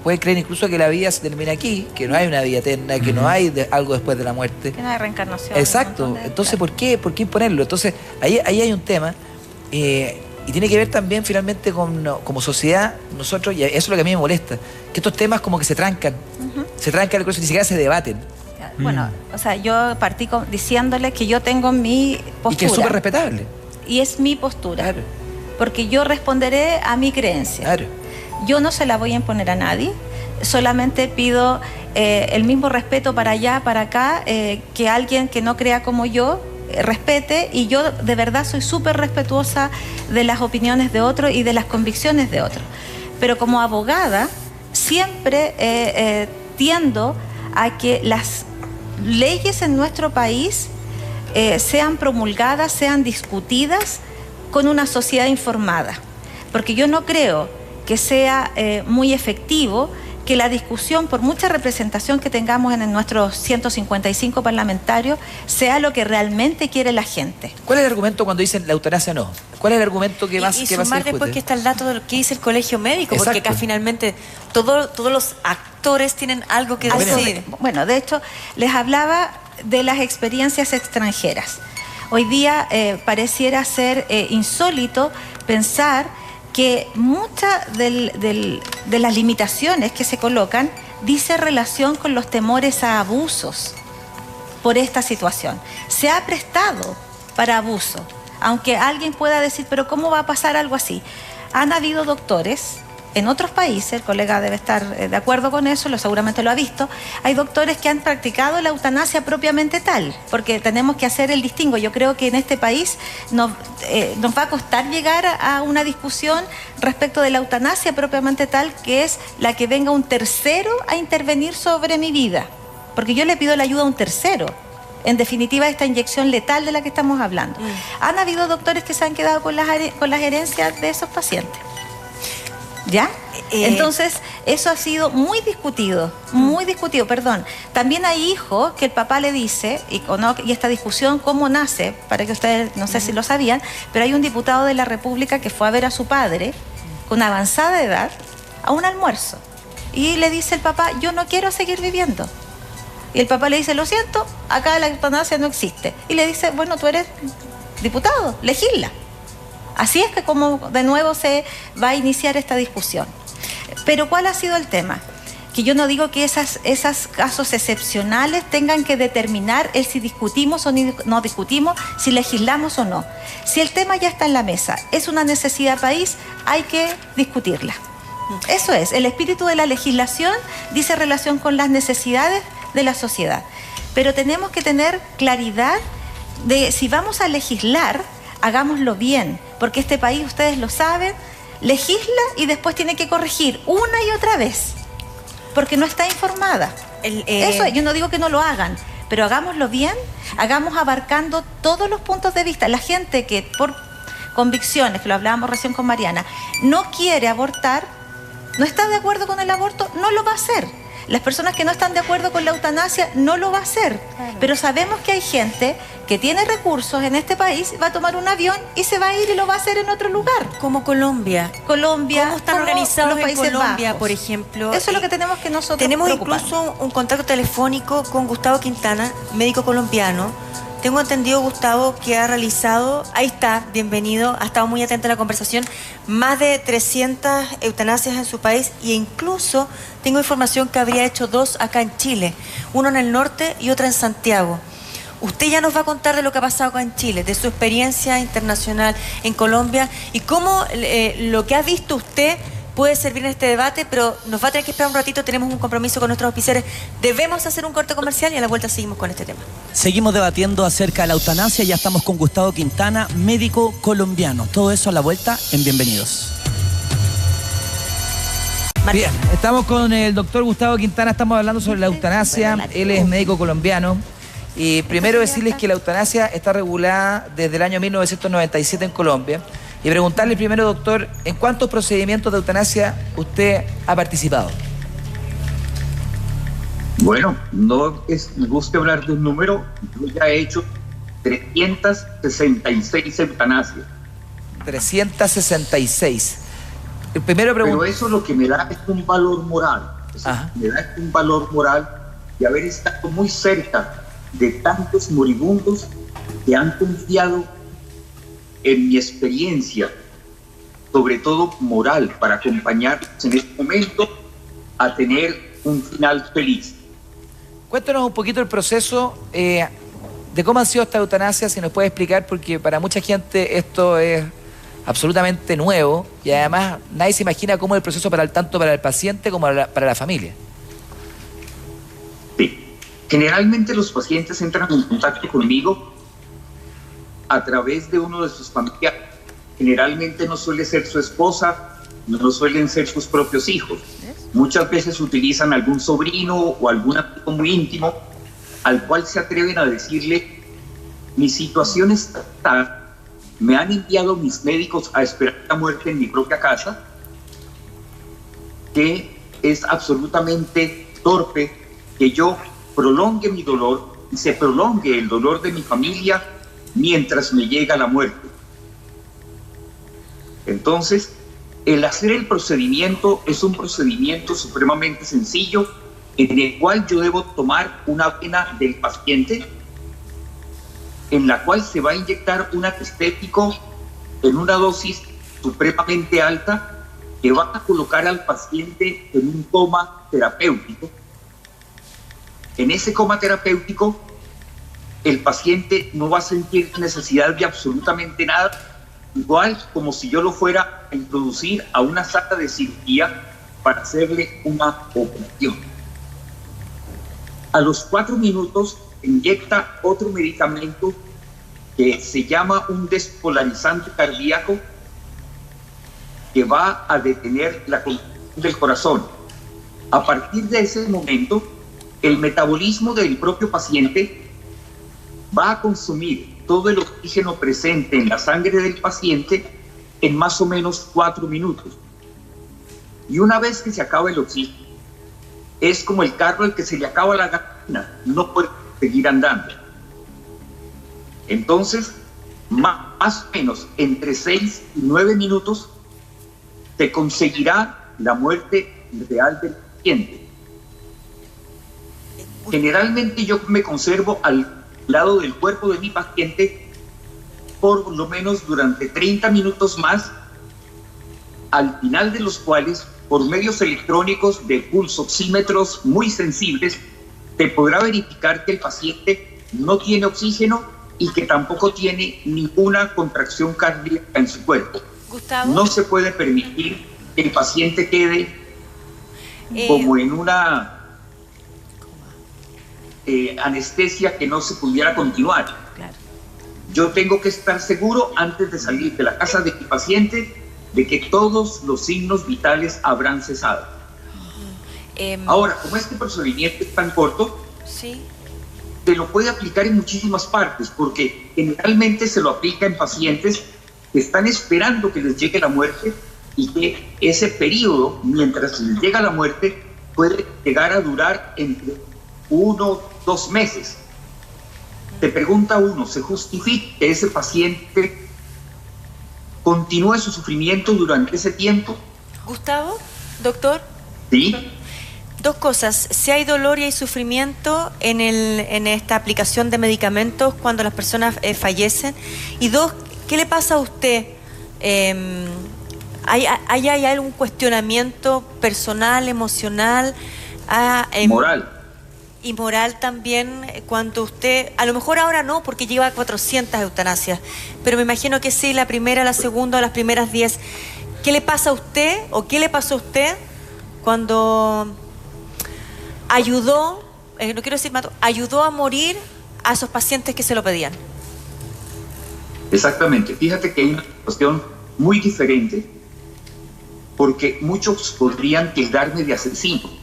pueden creer incluso que la vida se termina aquí, que no hay una vida eterna, que no hay algo después de la muerte? Que no hay reencarnación. Exacto. Entonces, ¿por qué imponerlo? Entonces, ahí hay un tema. Y tiene que ver también finalmente como sociedad, nosotros, y eso es lo que a mí me molesta, que estos temas como que se trancan, ni siquiera se debaten. Bueno, o sea, yo partí diciéndole que yo tengo mi postura. Y que es súper respetable. Y es mi postura. Claro. Porque yo responderé a mi creencia. Claro. Yo no se la voy a imponer a nadie, solamente pido el mismo respeto para allá, para acá, que alguien que no crea como yo respete, y yo de verdad soy súper respetuosa de las opiniones de otros y de las convicciones de otros. Pero como abogada siempre tiendo a que las leyes en nuestro país sean promulgadas, sean discutidas con una sociedad informada. Porque yo no creo que sea muy efectivo que la discusión, por mucha representación que tengamos en nuestros 155 parlamentarios, sea lo que realmente quiere la gente. ¿Cuál es el argumento cuando dicen la eutanasia no? ¿Cuál es el argumento que más y que más se sumar discute? después que está el dato de lo que dice el colegio médico, Exacto. porque acá finalmente todos los actores tienen algo que decir. Bueno, de hecho, les hablaba de las experiencias extranjeras. Hoy día pareciera ser insólito pensar que muchas de las limitaciones que se colocan dice relación con los temores a abusos por esta situación. Se ha prestado para abuso, aunque alguien pueda decir, pero ¿cómo va a pasar algo así? Han habido doctores en otros países, el colega debe estar de acuerdo con eso, seguramente lo ha visto, hay doctores que han practicado la eutanasia propiamente tal, porque tenemos que hacer el distingo. Yo creo que en este país nos va a costar llegar a una discusión respecto de la eutanasia propiamente tal, que es la que venga un tercero a intervenir sobre mi vida, porque yo le pido la ayuda a un tercero. En definitiva, esta inyección letal de la que estamos hablando. Han habido doctores que se han quedado con las herencias de esos pacientes. ¿Ya? Entonces, eso ha sido muy discutido, perdón. También hay hijos que el papá le dice, y esta discusión, ¿cómo nace? Para que ustedes, no sé si lo sabían, pero hay un diputado de la República que fue a ver a su padre, con avanzada edad, a un almuerzo. Y le dice el papá, yo no quiero seguir viviendo. Y el papá le dice, lo siento, acá la eutanasia no existe. Y le dice, bueno, tú eres diputado, legisla. Así es que como de nuevo se va a iniciar esta discusión. Pero ¿cuál ha sido el tema? Que yo no digo que esos casos excepcionales tengan que determinar el si discutimos o no discutimos, si legislamos o no. Si el tema ya está en la mesa, es una necesidad país, hay que discutirla. Eso es, el espíritu de la legislación dice relación con las necesidades de la sociedad. Pero tenemos que tener claridad de si vamos a legislar, hagámoslo bien, porque este país, ustedes lo saben, legisla y después tiene que corregir una y otra vez, porque no está informada. Eso, yo no digo que no lo hagan, pero hagámoslo bien, hagamos abarcando todos los puntos de vista. La gente que por convicciones, que lo hablábamos recién con Mariana, no quiere abortar, no está de acuerdo con el aborto, no lo va a hacer. Las personas que no están de acuerdo con la eutanasia no lo va a hacer. Claro. Pero sabemos que hay gente que tiene recursos en este país, va a tomar un avión y se va a ir y lo va a hacer en otro lugar. Como Colombia. ¿Cómo están organizados los países en Colombia, bajos? Por ejemplo? Eso es lo que tenemos que nosotros Tenemos preocupar. incluso un contacto telefónico con Gustavo Quintana, médico colombiano. Tengo entendido, Gustavo, que ha realizado, ahí está, bienvenido, ha estado muy atento a la conversación, más de 300 eutanasias en su país e incluso tengo información que habría hecho 2 acá en Chile, uno en el norte y otro en Santiago. Usted ya nos va a contar de lo que ha pasado acá en Chile, de su experiencia internacional en Colombia y cómo lo que ha visto usted puede servir en este debate, pero nos va a tener que esperar un ratito, tenemos un compromiso con nuestros auspiciadores. Debemos hacer un corte comercial y a la vuelta seguimos con este tema. Seguimos debatiendo acerca de la eutanasia, ya estamos con Gustavo Quintana, médico colombiano. Todo eso a la vuelta en Bienvenidos. Bien, estamos con el doctor Gustavo Quintana, estamos hablando sobre la eutanasia, él es médico colombiano. Y primero decirles que la eutanasia está regulada desde el año 1997 en Colombia. Y preguntarle primero, doctor, ¿en cuántos procedimientos de eutanasia usted ha participado? Bueno, no me gusta hablar de un número, yo ya he hecho 366 eutanasias. 366. Primero Pero eso lo que me da es un valor moral. Me da un valor moral de haber estado muy cerca de tantos moribundos que han confiado en mi experiencia, sobre todo moral, para acompañarlos en este momento a tener un final feliz. Cuéntanos un poquito el proceso de cómo han sido esta eutanasia, si nos puede explicar, porque para mucha gente esto es absolutamente nuevo y además nadie se imagina cómo es el proceso tanto para el paciente como para la familia. Sí. Generalmente los pacientes entran en contacto conmigo a través de uno de sus familiares. Generalmente no suele ser su esposa, no suelen ser sus propios hijos. Muchas veces utilizan algún sobrino o algún amigo muy íntimo al cual se atreven a decirle: mi situación está, me han enviado mis médicos a esperar la muerte en mi propia casa, que es absolutamente torpe que yo prolongue mi dolor y se prolongue el dolor de mi familia mientras me llega la muerte. Entonces, el hacer el procedimiento es un procedimiento supremamente sencillo en el cual yo debo tomar una vena del paciente en la cual se va a inyectar un anestésico en una dosis supremamente alta que va a colocar al paciente en un coma terapéutico. En ese coma terapéutico, el paciente no va a sentir necesidad de absolutamente nada, igual como si yo lo fuera a introducir a una sala de cirugía para hacerle una operación. A los 4 minutos inyecta otro medicamento que se llama un despolarizante cardíaco que va a detener la contracción del corazón. A partir de ese momento, el metabolismo del propio paciente va a consumir todo el oxígeno presente en la sangre del paciente en más o menos 4 minutos. Y una vez que se acaba el oxígeno, es como el carro al que se le acaba la gasolina, no puede seguir andando. Entonces, más o menos entre 6 y 9 minutos se conseguirá la muerte real del paciente. Generalmente yo me conservo al lado del cuerpo de mi paciente por lo menos durante 30 minutos más, al final de los cuales, por medios electrónicos de pulsoxímetros muy sensibles, se podrá verificar que el paciente no tiene oxígeno y que tampoco tiene ninguna contracción cardíaca en su cuerpo. Gustavo. No se puede permitir que el paciente quede como en una anestesia que no se pudiera continuar. Claro. Yo tengo que estar seguro antes de salir de la casa de mi paciente de que todos los signos vitales habrán cesado. Ahora, como este procedimiento es tan corto, sí, se lo puede aplicar en muchísimas partes, porque generalmente se lo aplica en pacientes que están esperando que les llegue la muerte y que ese periodo, mientras les llega la muerte, puede llegar a durar entre 1 o 2 meses. Te pregunta uno, ¿se justifica que ese paciente continúe su sufrimiento durante ese tiempo? Gustavo, doctor. Sí. 2 cosas. Si hay dolor y hay sufrimiento en esta aplicación de medicamentos cuando las personas fallecen. Y 2, ¿qué le pasa a usted? ¿Hay algún cuestionamiento personal, emocional? Moral. Y moral también, cuando usted, a lo mejor ahora no, porque lleva 400 eutanasias, pero me imagino que sí, la primera, la segunda o las primeras 10. ¿Qué le pasa a usted o qué le pasó a usted cuando ayudó, no quiero decir mató, ayudó a morir a esos pacientes que se lo pedían? Exactamente. Fíjate que hay una cuestión muy diferente, porque muchos podrían tildarme de asesino.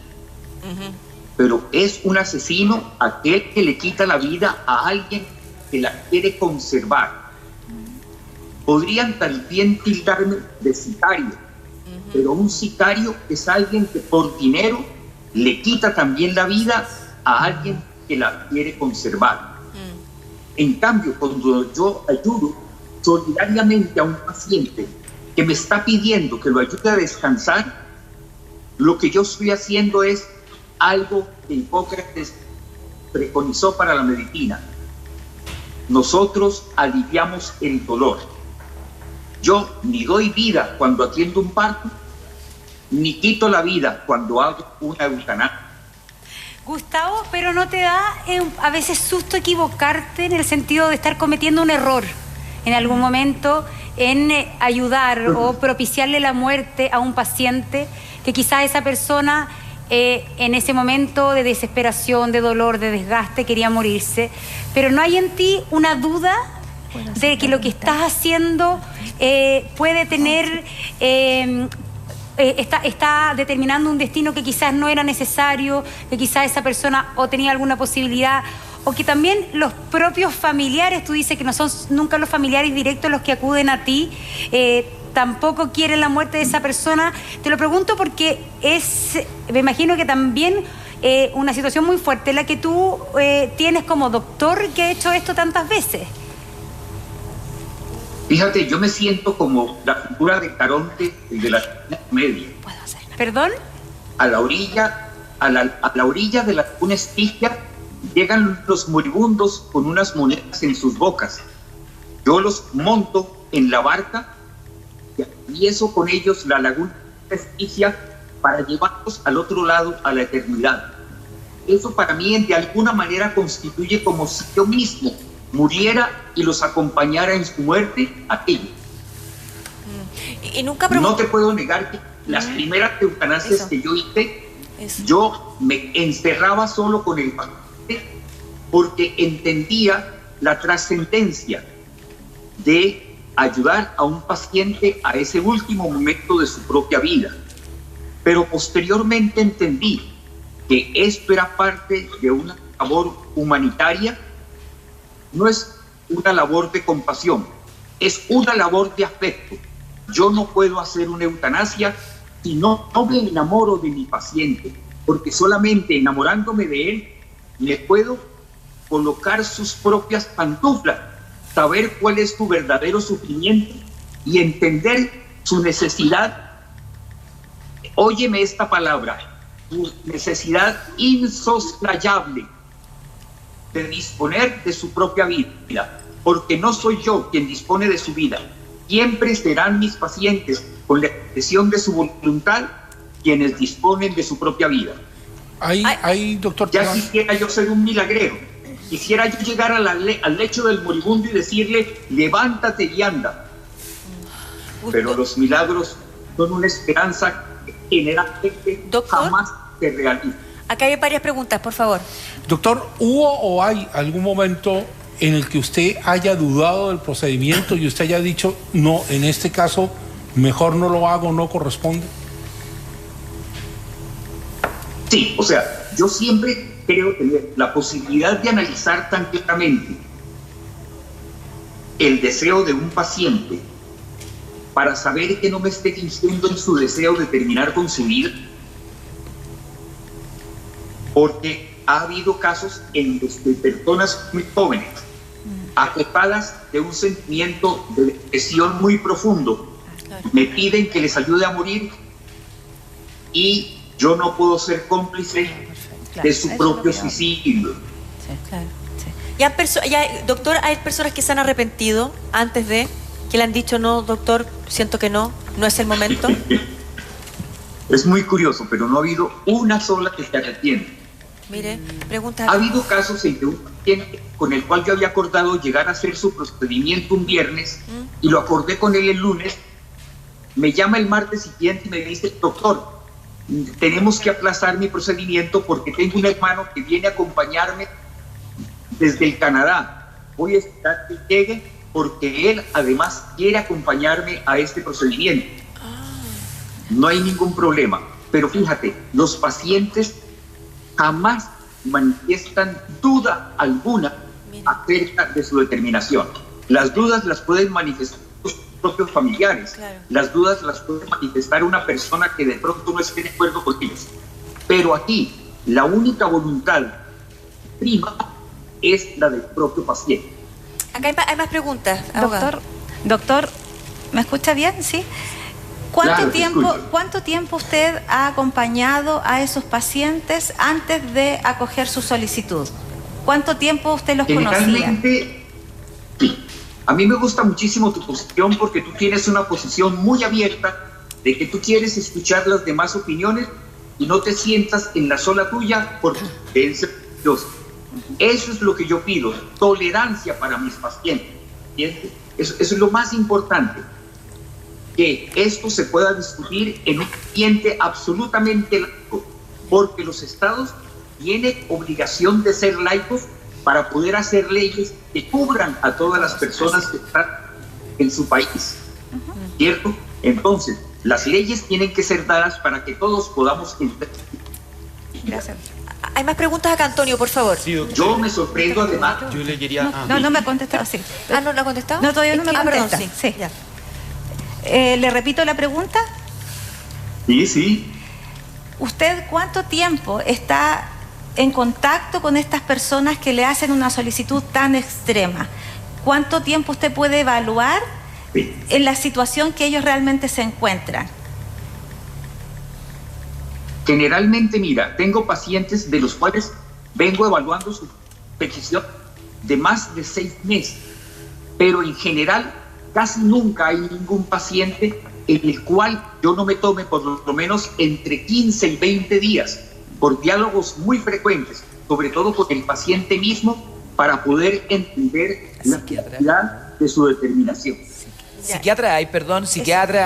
Pero es un asesino aquel que le quita la vida a alguien que la quiere conservar. Podrían también tildarme de sicario, pero un sicario es alguien que por dinero le quita también la vida a alguien que la quiere conservar. En cambio, cuando yo ayudo solidariamente a un paciente que me está pidiendo que lo ayude a descansar, lo que yo estoy haciendo es algo que Hipócrates preconizó para la medicina. Nosotros aliviamos el dolor. Yo ni doy vida cuando atiendo un parto, ni quito la vida cuando hago una eutanasia. Gustavo, pero ¿no te da a veces susto equivocarte en el sentido de estar cometiendo un error en algún momento en ayudar o propiciarle la muerte a un paciente que quizás esa persona en ese momento de desesperación, de dolor, de desgaste quería morirse, pero no hay en ti una duda de que lo que estás haciendo puede tener está determinando un destino que quizás no era necesario, que quizás esa persona o tenía alguna posibilidad, o que también los propios familiares, tú dices que no son nunca los familiares directos los que acuden a ti, tampoco quieren la muerte de esa persona. Te lo pregunto porque me imagino que también una situación muy fuerte la que tú tienes como doctor que ha hecho esto tantas veces. Fíjate, yo me siento como la figura de Caronte de la Comedia. ¿Perdón? A la orilla de la laguna Estigia llegan los moribundos con unas monedas en sus bocas. Yo los monto en la barca y atravieso con ellos la laguna Estigia para llevarlos al otro lado, a la eternidad. Eso para mí de alguna manera constituye como si yo mismo muriera y los acompañara en su muerte a ellos. Y nunca no te puedo negar que las primeras eutanasias que yo hice, yo me encerraba solo con el paciente porque entendía la trascendencia de ayudar a un paciente a ese último momento de su propia vida. Pero posteriormente entendí que esto era parte de una labor humanitaria. No es una labor de compasión, es una labor de afecto. Yo no puedo hacer una eutanasia si no me enamoro de mi paciente, porque solamente enamorándome de él le puedo colocar sus propias pantuflas, saber cuál es su verdadero sufrimiento y entender su necesidad. Óyeme esta palabra, su necesidad insoslayable de disponer de su propia vida, porque no soy yo quien dispone de su vida. Siempre serán mis pacientes, con la expresión de su voluntad, quienes disponen de su propia vida. Ahí, doctor. Ya quisiera yo ser un milagrero. Quisiera yo llegar al lecho del moribundo y decirle, levántate y anda. Pero los milagros son una esperanza que generalmente jamás se realiza. Acá hay varias preguntas, por favor. Doctor, ¿hubo o hay algún momento en el que usted haya dudado del procedimiento y usted haya dicho, no, en este caso, mejor no lo hago, no corresponde? Sí, o sea, yo siempre creo tener la posibilidad de analizar tan claramente el deseo de un paciente para saber que no me esté fingiendo en su deseo de terminar con su vida, porque ha habido casos en los que personas muy jóvenes, aquejadas de un sentimiento de depresión muy profundo, me piden que les ayude a morir y yo no puedo ser cómplice de su propio suicidio. Doctor, hay personas que se han arrepentido antes de que le han dicho, no, doctor, siento que no es el momento. Es muy curioso, pero no ha habido una sola que se arrepiente. Mire, pregunta. Ha habido casos en que un paciente con el cual yo había acordado llegar a hacer su procedimiento un viernes y lo acordé con él el lunes, me llama el martes siguiente y me dice, doctor, tenemos que aplazar mi procedimiento porque tengo un hermano que viene a acompañarme desde el Canadá. Voy a esperar que llegue porque él además quiere acompañarme a este procedimiento. No hay ningún problema. Pero fíjate, los pacientes jamás manifiestan duda alguna acerca de su determinación. Las dudas las pueden manifestar sus propios familiares. Las dudas las puede manifestar una persona que de pronto no esté de acuerdo con ellos. Pero aquí, la única voluntad prima es la del propio paciente. Acá hay más preguntas. Doctor, ¿me escucha bien? ¿Sí? ¿Cuánto tiempo usted ha acompañado a esos pacientes antes de acoger su solicitud? ¿Cuánto tiempo usted los conocía? Sí. A mí me gusta muchísimo tu posición porque tú tienes una posición muy abierta de que tú quieres escuchar las demás opiniones y no te sientas en la sola tuya por creencia religiosa. Eso es lo que yo pido, tolerancia para mis pacientes. Eso es lo más importante, que esto se pueda discutir en un ambiente absolutamente laico, porque los estados tienen obligación de ser laicos para poder hacer leyes que cubran a todas las personas que están en su país, ¿cierto? Entonces, las leyes tienen que ser dadas para que todos podamos entender. Gracias. Hay más preguntas acá, Antonio, por favor. Sí, yo me sorprendo además. Yo le quería... No me ha contestado, sí. ¿No lo ha contestado? No, todavía no me ha contestado. Perdón, sí. Ya. ¿Le repito la pregunta? Sí. ¿Usted cuánto tiempo está en contacto con estas personas que le hacen una solicitud tan extrema? ¿Cuánto tiempo usted puede evaluar en la situación que ellos realmente se encuentran? Generalmente, mira, tengo pacientes de los cuales vengo evaluando su petición de más de 6 meses, pero en general casi nunca hay ningún paciente en el cual yo no me tome por lo menos entre 15 y 20 días, por diálogos muy frecuentes, sobre todo con el paciente mismo, para poder entender la realidad de su determinación. Psiquiatra,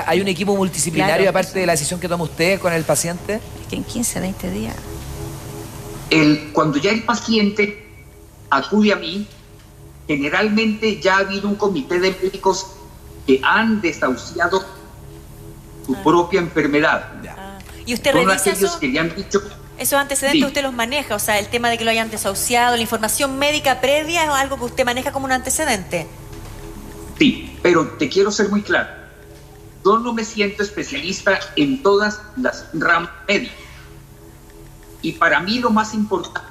hay un equipo multidisciplinario aparte de la decisión que toma usted con el paciente. Que en 15, 20 días. Cuando ya el paciente acude a mí, generalmente ya ha habido un comité de médicos que han desahuciado su propia enfermedad. ¿Y usted Son revisa aquellos eso? que le han dicho... ¿Esos antecedentes Sí. usted los maneja? O sea, el tema de que lo hayan desahuciado, la información médica previa, ¿es algo que usted maneja como un antecedente? Sí, pero te quiero ser muy claro. Yo no me siento especialista en todas las ramas médicas. Y para mí lo más importante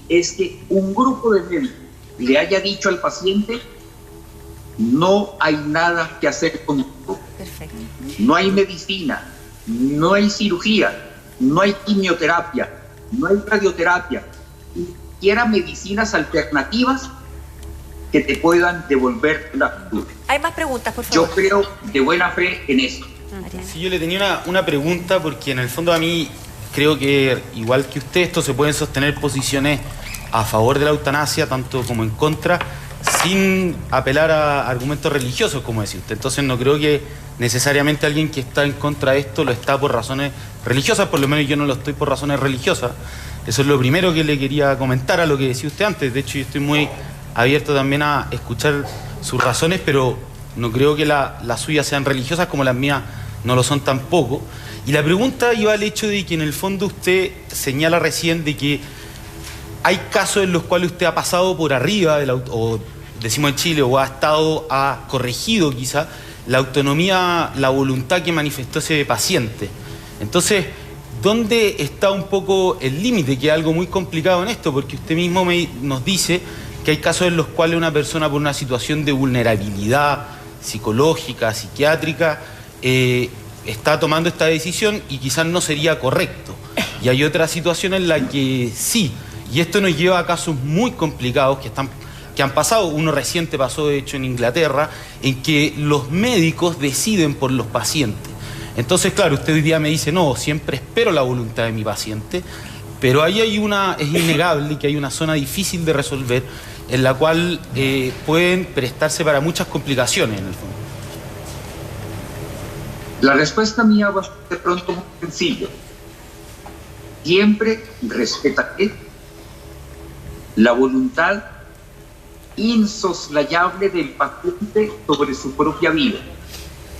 es que un grupo de médicos le haya dicho al paciente: no hay nada que hacer contigo. Perfecto. No hay medicina, no hay cirugía, no hay quimioterapia, no hay radioterapia. Ni siquiera medicinas alternativas que te puedan devolver la salud. Hay más preguntas, por favor. Yo creo de buena fe en eso. Sí, yo le tenía una pregunta, porque en el fondo a mí creo que, igual que usted, esto se pueden sostener posiciones a favor de la eutanasia, tanto como en contra, sin apelar a argumentos religiosos, como decía usted. Entonces no creo que necesariamente alguien que está en contra de esto lo está por razones religiosas, por lo menos yo no lo estoy por razones religiosas. Eso es lo primero que le quería comentar a lo que decía usted antes. De hecho, yo estoy muy abierto también a escuchar sus razones, pero no creo que las suyas sean religiosas, como las mías no lo son tampoco. Y la pregunta iba al hecho de que en el fondo usted señala recién de que hay casos en los cuales usted ha pasado por arriba, o decimos en Chile, o ha corregido quizá la autonomía, la voluntad que manifestó ese paciente. Entonces, ¿dónde está un poco el límite? Que es algo muy complicado en esto, porque usted mismo nos dice que hay casos en los cuales una persona, por una situación de vulnerabilidad psicológica, psiquiátrica, está tomando esta decisión y quizás no sería correcto. Y hay otra situación en la que sí, y esto nos lleva a casos muy complicados que han pasado. Uno reciente pasó, de hecho, en Inglaterra, en que los médicos deciden por los pacientes. Entonces, claro, usted hoy día me dice, no, siempre espero la voluntad de mi paciente, pero ahí es innegable que hay una zona difícil de resolver, en la cual pueden prestarse para muchas complicaciones, en el fondo. La respuesta mía va a ser de pronto muy sencilla. Siempre respetaré la voluntad insoslayable del paciente sobre su propia vida.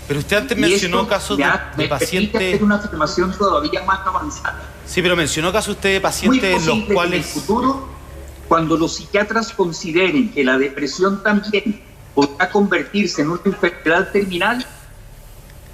Pero usted antes mencionó casos de pacientes... hacer una afirmación todavía más avanzada. Sí, pero mencionó casos usted de pacientes en los cuales... en el futuro, cuando los psiquiatras consideren que la depresión también podrá convertirse en una enfermedad terminal,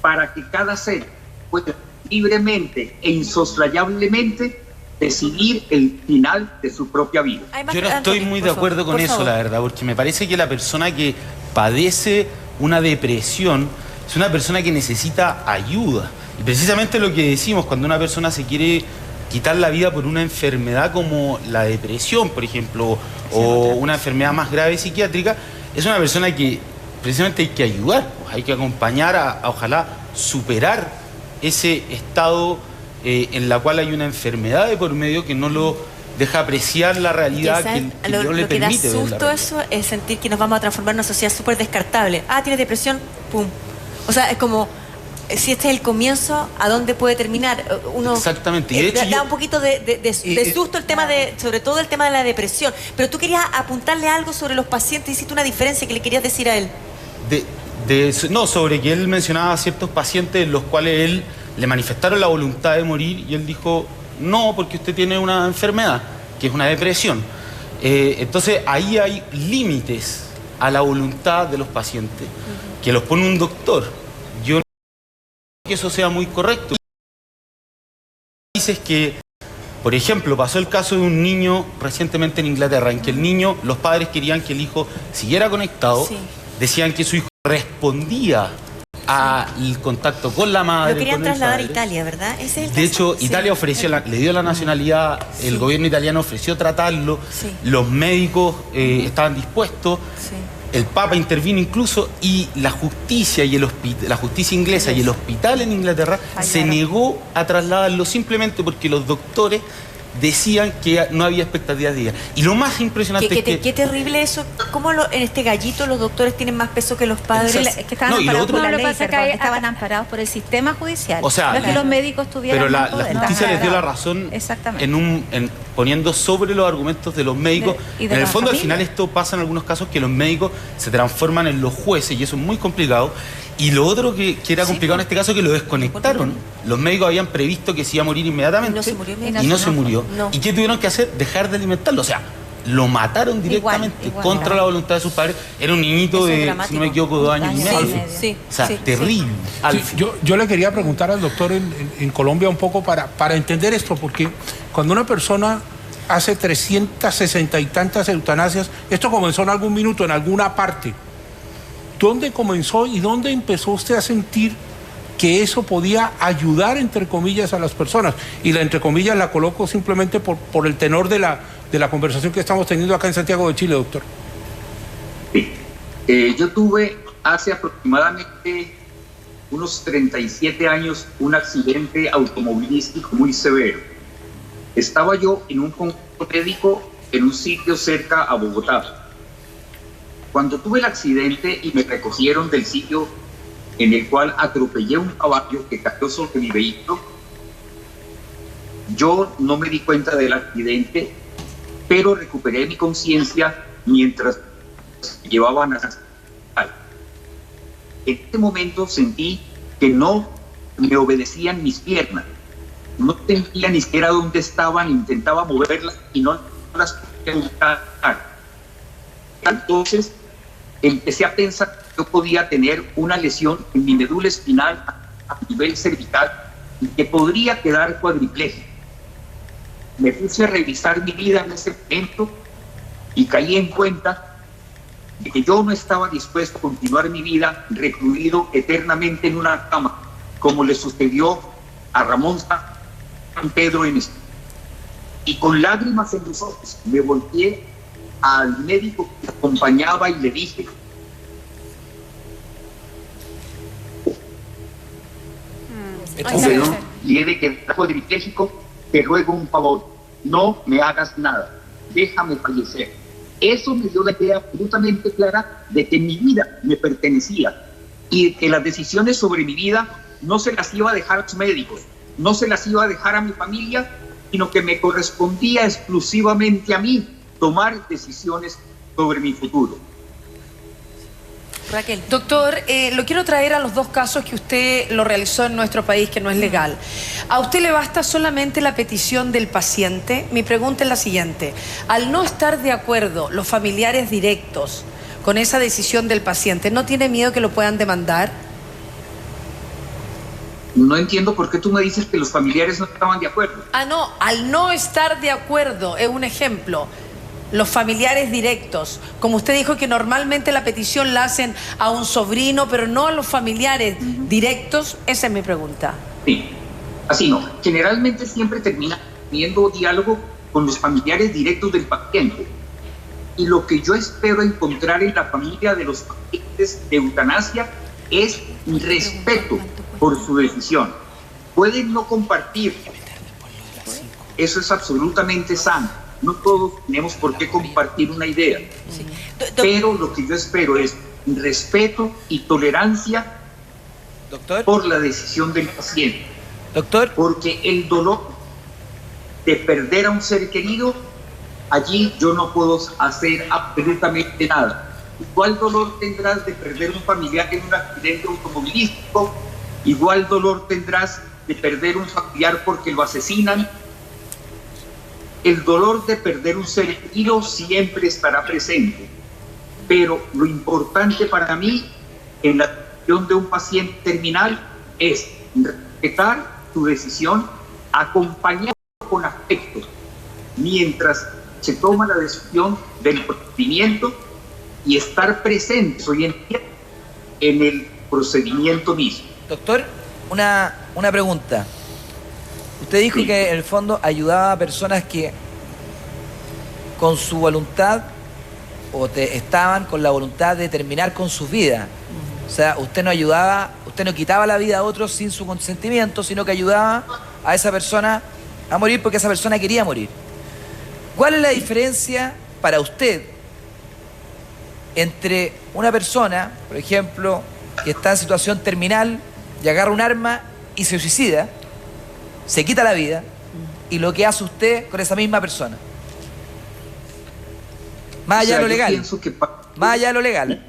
para que cada ser pueda libremente e insoslayablemente decidir el final de su propia vida. Yo no estoy muy de acuerdo con eso, la verdad, porque me parece que la persona que padece una depresión es una persona que necesita ayuda. Y precisamente lo que decimos, cuando una persona se quiere quitar la vida por una enfermedad como la depresión, por ejemplo, o una enfermedad más grave psiquiátrica, es una persona que precisamente hay que ayudar, pues hay que acompañar a ojalá superar ese estado en la cual hay una enfermedad de por medio que no lo deja apreciar la realidad, que no le permite ver la realidad. Lo que da susto eso es sentir que nos vamos a transformar en una sociedad súper descartable. Ah, tienes depresión, pum. O sea, es como, si este es el comienzo, ¿a dónde puede terminar? Uno, exactamente. Y de hecho da un poquito de susto el tema sobre todo el tema de la depresión. Pero tú querías apuntarle algo sobre los pacientes, hiciste una diferencia que le querías decir a él. No, sobre que él mencionaba a ciertos pacientes en los cuales él le manifestaron la voluntad de morir y él dijo, no, porque usted tiene una enfermedad, que es una depresión. Entonces ahí hay límites a la voluntad de los pacientes, que los pone un doctor. Yo no creo que eso sea muy correcto. Dices que, por ejemplo, pasó el caso de un niño recientemente en Inglaterra, en que el niño, los padres querían que el hijo siguiera conectado, decían que su hijo respondía al contacto con la madre. Lo querían trasladar a Italia, ¿verdad? ¿Ese es el de hecho, Italia ofreció, le dio la nacionalidad, el gobierno italiano ofreció tratarlo, los médicos estaban dispuestos, el Papa intervino incluso, y la justicia la justicia inglesa y el hospital en Inglaterra se negó a trasladarlo simplemente porque los doctores decían que no había expectativas de vida. Y lo más impresionante es que... Qué terrible eso. ¿Cómo en este gallito los doctores tienen más peso que los padres? Es que estaban amparados por la ley, que estaban amparados por el sistema judicial. O sea, no es que los médicos tuvieran pero la justicia les dio la razón poniendo sobre los argumentos de los médicos. En el fondo, al final, esto pasa en algunos casos que los médicos se transforman en los jueces y eso es muy complicado. Y lo otro que era complicado en este caso es que lo desconectaron. Los médicos habían previsto que se iba a morir inmediatamente y no se murió. ¿Y qué tuvieron que hacer? Dejar de alimentarlo. O sea, lo mataron directamente contra la voluntad de sus padres. era un niñito de, si no me equivoco, 2 años y medio. Sí, o sea, terrible. Sí, yo le quería preguntar al doctor en Colombia un poco para entender esto, porque cuando una persona hace 360 y tantas eutanasias, esto comenzó en algún minuto, en alguna parte. ¿Dónde comenzó y dónde empezó usted a sentir que eso podía ayudar, entre comillas, a las personas? Y la entre comillas la coloco simplemente por el tenor de de la conversación que estamos teniendo acá en Santiago de Chile, doctor. Sí. Yo tuve hace aproximadamente unos 37 años un accidente automovilístico muy severo. Estaba yo en un consultorio médico en un sitio cerca a Bogotá. Cuando tuve el accidente y me recogieron del sitio en el cual atropellé un caballo que cayó sobre mi vehículo, yo no me di cuenta del accidente, pero recuperé mi conciencia mientras me llevaban a la hospital. En este momento sentí que no me obedecían mis piernas. No sentía ni siquiera dónde estaban, intentaba moverlas y no las podía buscar. Entonces empecé a pensar que yo podía tener una lesión en mi médula espinal a nivel cervical y que podría quedar cuadripléjico. Me puse a revisar mi vida en ese momento y caí en cuenta de que yo no estaba dispuesto a continuar mi vida recluido eternamente en una cama, como le sucedió a Ramón San Pedro en esto. Y con lágrimas en los ojos me volteé al médico que me acompañaba y le dije: y de que cuadripléjico, te ruego un favor, no me hagas nada, déjame fallecer. Eso me dio la idea absolutamente clara de que mi vida me pertenecía y que las decisiones sobre mi vida no se las iba a dejar a los médicos, no se las iba a dejar a mi familia, sino que me correspondía exclusivamente a mí tomar decisiones sobre mi futuro. Raquel. Doctor, lo quiero traer a los dos casos que usted lo realizó en nuestro país, que no es legal. ¿A usted le basta solamente la petición del paciente? Mi pregunta es la siguiente. Al no estar de acuerdo los familiares directos con esa decisión del paciente, ¿no tiene miedo que lo puedan demandar? No entiendo por qué tú me dices que los familiares no estaban de acuerdo. Ah, no, al no estar de acuerdo, es un ejemplo. Los familiares directos, como usted dijo que normalmente la petición la hacen a un sobrino, pero no a los familiares directos, esa es mi pregunta. Sí, así no. Generalmente siempre termina teniendo diálogo con los familiares directos del paciente. Y lo que yo espero encontrar en la familia de los pacientes de eutanasia es respeto por su decisión. Pueden no compartir, eso es absolutamente sano. No todos tenemos por qué compartir una idea, pero lo que yo espero es respeto y tolerancia, doctor, por la decisión del paciente. Doctor, porque el dolor de perder a un ser querido, allí yo no puedo hacer absolutamente nada. Igual dolor tendrás de perder un familiar en un accidente automovilístico, igual dolor tendrás de perder un familiar porque lo asesinan. El dolor de perder un ser querido siempre estará presente, pero lo importante para mí en la decisión de un paciente terminal es respetar su decisión, acompañarlo con afecto, mientras se toma la decisión del procedimiento y estar presentes hoy en día en el procedimiento mismo. Doctor, una pregunta. Usted dijo que en el fondo ayudaba a personas que con su voluntad estaban con la voluntad de terminar con sus vidas. O sea, usted no ayudaba, usted no quitaba la vida a otros sin su consentimiento, sino que ayudaba a esa persona a morir porque esa persona quería morir. ¿Cuál es la diferencia para usted entre una persona, por ejemplo, que está en situación terminal y agarra un arma y se suicida, se quita la vida, y lo que hace usted con esa misma persona? Más allá de lo legal. Más allá de lo legal.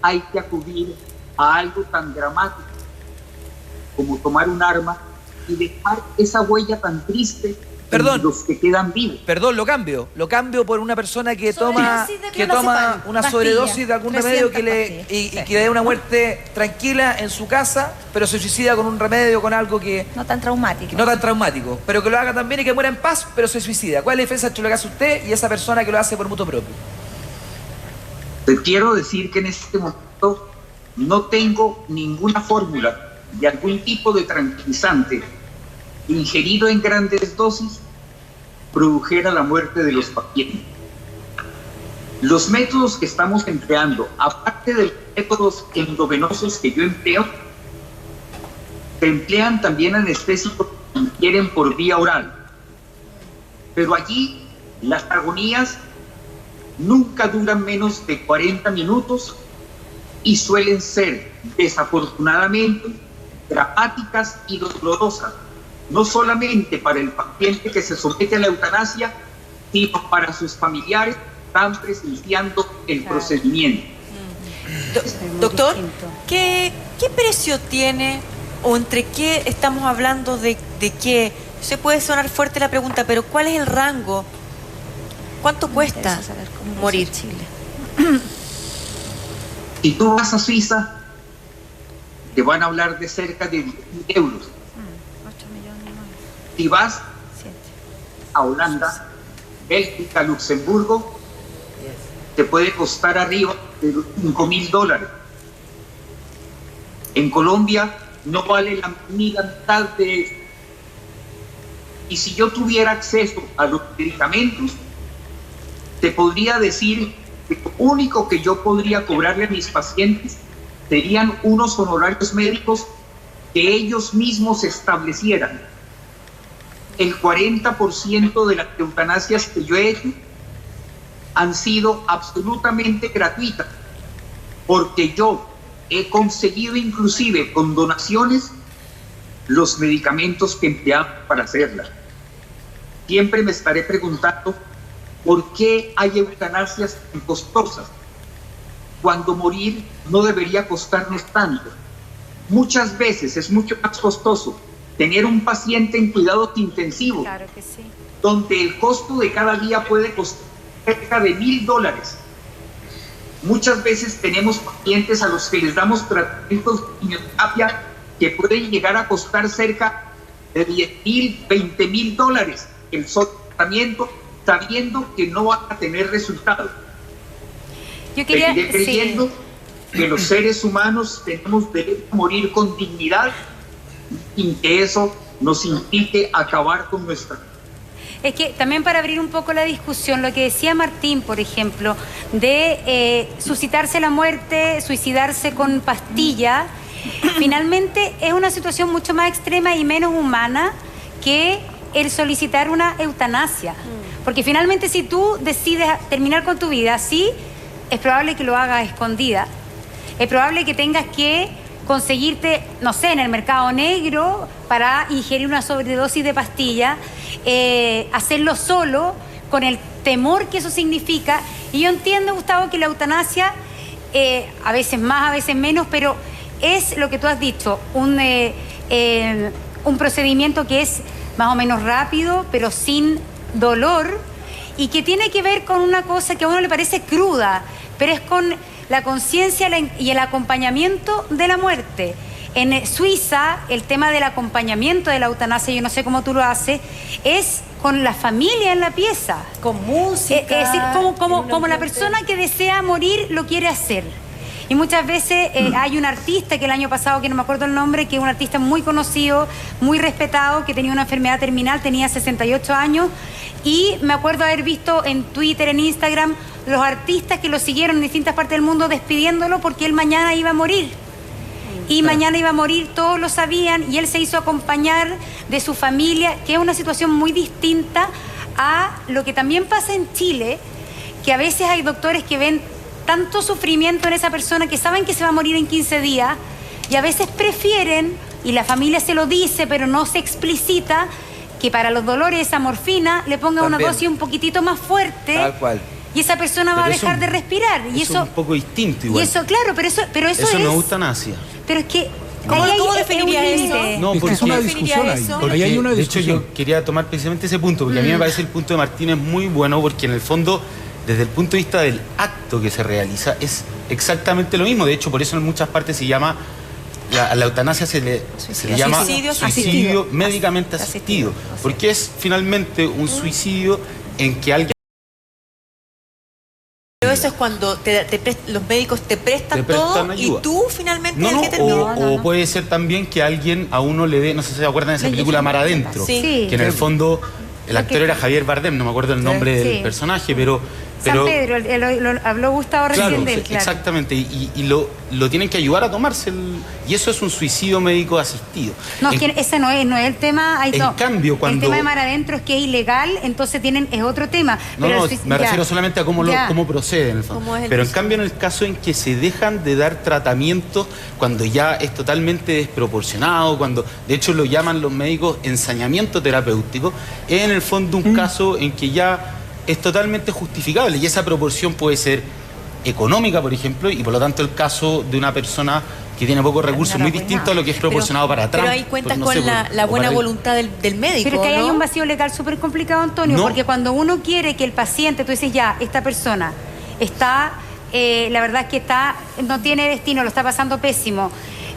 Hay que acudir a algo tan dramático como tomar un arma y dejar esa huella tan triste en los que quedan vivos. Perdón, lo cambio por una persona que toma una sobredosis de algún remedio que le dé una muerte tranquila en su casa, pero se suicida con un remedio, con algo que no tan traumático. No tan traumático, pero que lo haga también y que muera en paz, pero se suicida. ¿Cuál es la diferencia entre lo que hace usted y esa persona que lo hace por mutuo propio? Te quiero decir que en este momento no tengo ninguna fórmula de algún tipo de tranquilizante ingerido en grandes dosis produjera la muerte de los pacientes. Los métodos que estamos empleando, aparte de los métodos endovenosos que yo empleo, se emplean también anestésicos que se ingieren por vía oral. Pero allí las agonías nunca duran menos de 40 minutos y suelen ser, desafortunadamente, dramáticas y dolorosas, no solamente para el paciente que se somete a la eutanasia, sino para sus familiares que están presenciando el procedimiento. Doctor, ¿qué precio tiene o entre qué estamos hablando de qué? Se puede sonar fuerte la pregunta, pero ¿cuál es el rango? ¿Cuánto cuesta morir? Si tú vas a Suiza, te van a hablar de cerca de 10.000 euros. Si vas a Holanda, Bélgica, Luxemburgo, te puede costar arriba de $5.000. En Colombia no vale ni la mitad de eso. Y si yo tuviera acceso a los medicamentos, te podría decir que lo único que yo podría cobrarle a mis pacientes serían unos honorarios médicos que ellos mismos establecieran. El 40% de las eutanasias que yo he hecho han sido absolutamente gratuitas, porque yo he conseguido inclusive con donaciones los medicamentos que empleamos para hacerlas. Siempre me estaré preguntando por qué hay eutanasias tan costosas, cuando morir no debería costarnos tanto. Muchas veces es mucho más costoso tener un paciente en cuidados intensivos, claro que sí, donde el costo de cada día puede costar cerca de $1.000. Muchas veces tenemos pacientes a los que les damos tratamientos de quimioterapia que pueden llegar a costar cerca de $10.000, $20.000 el solo tratamiento, sabiendo que no van a tener resultados. Yo quería, seguiré creyendo que los seres humanos tenemos derecho a morir con dignidad, sin que eso nos implique acabar con nuestra vida. Es que también para abrir un poco la discusión, lo que decía Martín, por ejemplo, de suscitarse la muerte, suicidarse con pastilla, finalmente es una situación mucho más extrema y menos humana que el solicitar una eutanasia. Porque finalmente si tú decides terminar con tu vida así, es probable que lo hagas escondida. Es probable que tengas que conseguirte, no sé, en el mercado negro para ingerir una sobredosis de pastilla, hacerlo solo, con el temor que eso significa. Y yo entiendo, Gustavo, que la eutanasia, a veces más, a veces menos, pero es lo que tú has dicho, un procedimiento que es más o menos rápido, pero sin dolor, y que tiene que ver con una cosa que a uno le parece cruda, pero es con la conciencia y el acompañamiento de la muerte. En Suiza, el tema del acompañamiento de la eutanasia, yo no sé cómo tú lo haces, es con la familia en la pieza. Con música. Es decir, como la persona que desea morir lo quiere hacer. Y muchas veces hay un artista que el año pasado, que no me acuerdo el nombre, que es un artista muy conocido, muy respetado, que tenía una enfermedad terminal, tenía 68 años, y me acuerdo haber visto en Twitter, en Instagram, los artistas que lo siguieron en distintas partes del mundo despidiéndolo porque él mañana iba a morir. Y mañana iba a morir, todos lo sabían, y él se hizo acompañar de su familia, que es una situación muy distinta a lo que también pasa en Chile, que a veces hay doctores que ven tanto sufrimiento en esa persona que saben que se va a morir en 15 días, y a veces prefieren, y la familia se lo dice, pero no se explicita, que para los dolores esa morfina le ponga una dosis un poquitito más fuerte. Tal cual. Y esa persona va a dejar de respirar. Y eso es un poco distinto igual. Y eso, claro, pero eso no es eutanasia. Pero es que... ¿Cómo definiría eso? No, porque es una discusión ahí. Ahí hay una discusión. De hecho, yo quería tomar precisamente ese punto, porque a mí me parece el punto de Martín es muy bueno, porque en el fondo, desde el punto de vista del acto que se realiza, es exactamente lo mismo. De hecho, por eso en muchas partes se llama... A la eutanasia se le llama suicidio médicamente asistido, porque es finalmente un suicidio en que alguien... Pero eso es cuando los médicos te prestan todo ayuda. Y tú finalmente el que termina. O puede ser también que alguien a uno le dé, no sé si se acuerdan de esa película Mar Adentro, sí. que en el fondo El actor era Javier Bardem, no me acuerdo el nombre del personaje, pero San Pedro, lo habló Gustavo recién de él, claro. Exactamente, y lo tienen que ayudar a tomarse, y eso es un suicidio médico asistido. No, ese no es el tema. En cambio, cuando... El tema de mar adentro es que es ilegal, entonces es otro tema. No, me refiero solamente a cómo procede en el fondo. Pero en cambio, en el caso en que se dejan de dar tratamientos cuando ya es totalmente desproporcionado, cuando de hecho lo llaman los médicos ensañamiento terapéutico, es en el fondo un caso en que ya es totalmente justificable y esa proporción puede ser económica, por ejemplo, y por lo tanto el caso de una persona que tiene pocos recursos muy distinto a lo que es proporcionado para Trump. Pero ahí cuentas con la buena voluntad del médico. Pero es que ¿no? hay un vacío legal súper complicado, Antonio, porque cuando uno quiere que el paciente, tú dices ya, esta persona está, la verdad es que no tiene destino, lo está pasando pésimo.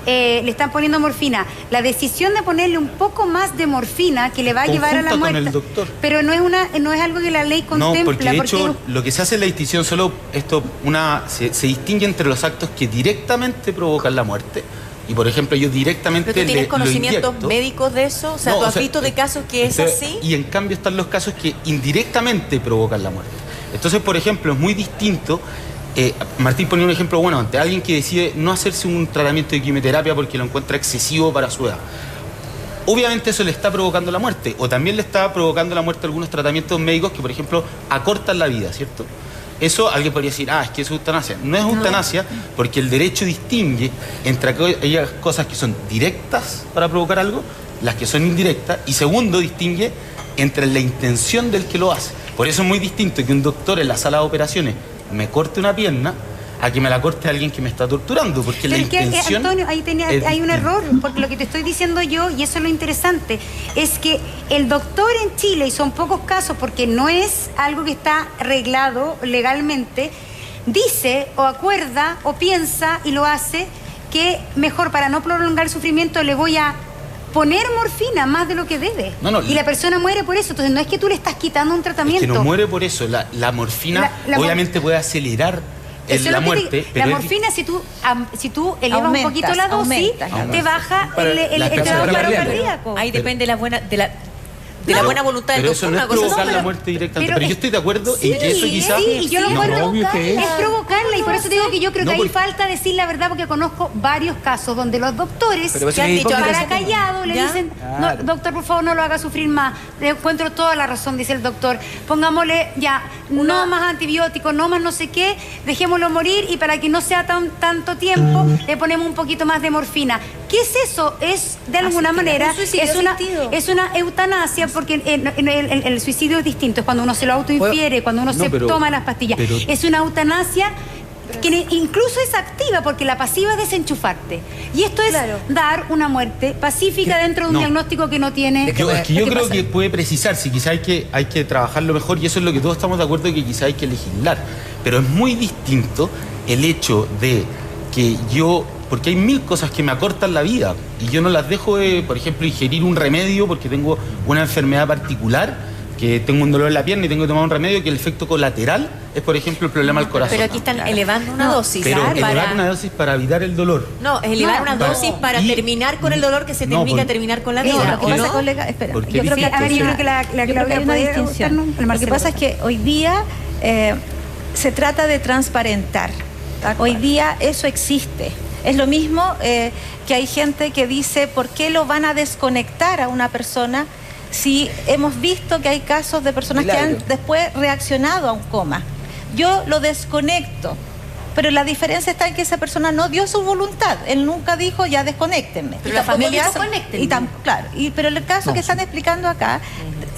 Le están poniendo morfina. La decisión de ponerle un poco más de morfina que le va a llevar a la muerte. Con el doctor. Pero no es algo que la ley contempla. No, porque de hecho lo que se hace en la distinción se distingue entre los actos que directamente provocan la muerte. Y por ejemplo, yo directamente ¿Pero tú tienes conocimientos médicos de eso? O sea, ¿tú has visto de casos que es así? Y en cambio están los casos que indirectamente provocan la muerte. Entonces, por ejemplo, es muy distinto. Martín ponía un ejemplo bueno ante alguien que decide no hacerse un tratamiento de quimioterapia porque lo encuentra excesivo para su edad. Obviamente eso le está provocando la muerte, o también le está provocando la muerte algunos tratamientos médicos que, por ejemplo, acortan la vida, ¿cierto? Eso alguien podría decir, es que es eutanasia. No es eutanasia porque el derecho distingue entre aquellas cosas que son directas para provocar algo, las que son indirectas, y segundo, distingue entre la intención del que lo hace. Por eso es muy distinto que un doctor en la sala de operaciones me corte una pierna a que me la corte alguien que me está torturando, porque pero la intención... Antonio, hay un error, porque lo que te estoy diciendo yo, y eso es lo interesante, es que el doctor en Chile, y son pocos casos porque no es algo que está arreglado legalmente, dice o acuerda o piensa y lo hace que mejor para no prolongar el sufrimiento le voy a poner morfina más de lo que debe. Y la persona muere por eso. Entonces no es que tú le estás quitando un tratamiento. Es que no muere por eso. La morfina obviamente puede acelerar la muerte. La morfina, si tú elevas un poquito la dosis, te baja el paro cardíaco. Ahí depende de la buena voluntad del doctor. Pero eso no es provocar la muerte directamente. Pero yo estoy de acuerdo en que eso quizás... Sí, yo lo encuentro es provocarla, y por eso digo que yo creo que ahí falta decir la verdad, porque conozco varios casos donde los doctores que han dicho para callado le dicen, no, doctor, por favor, no lo haga sufrir más. Le encuentro toda la razón, dice el doctor. Pongámosle no más antibióticos, no más no sé qué, dejémoslo morir, y para que no sea tanto tiempo, le ponemos un poquito más de morfina. ¿Qué es eso? Es, de alguna manera, es una eutanasia, porque el suicidio es distinto. Es cuando uno se lo autoinfiere, cuando uno toma las pastillas. Es una eutanasia que incluso es activa, porque la pasiva es desenchufarte. Y esto es dar una muerte pacífica dentro de un diagnóstico que no tiene... Yo creo que puede precisarse, quizá hay que trabajarlo mejor, y eso es lo que todos estamos de acuerdo, que quizá hay que legislar. Pero es muy distinto el hecho de que porque hay mil cosas que me acortan la vida y yo no las dejo de, por ejemplo, ingerir un remedio porque tengo una enfermedad particular, que tengo un dolor en la pierna y tengo que tomar un remedio, que el efecto colateral es, por ejemplo, el problema al corazón. Pero aquí están elevando una dosis. Pero elevar una dosis para evitar el dolor. No, es elevar una dosis para terminar con el dolor que se terminar con la vida. Lo que pasa, colega, espera, yo creo que la Claudia hay una distinción. Lo que pasa es que hoy día se trata de transparentar. Hoy día eso existe. Es lo mismo que hay gente que dice, ¿por qué lo van a desconectar a una persona si hemos visto que hay casos de personas que han después reaccionado a un coma? Yo lo desconecto, pero la diferencia está en que esa persona no dio su voluntad. Él nunca dijo, ya desconéctenme. Pero la familia desconecten. Claro, pero el caso que están explicando acá,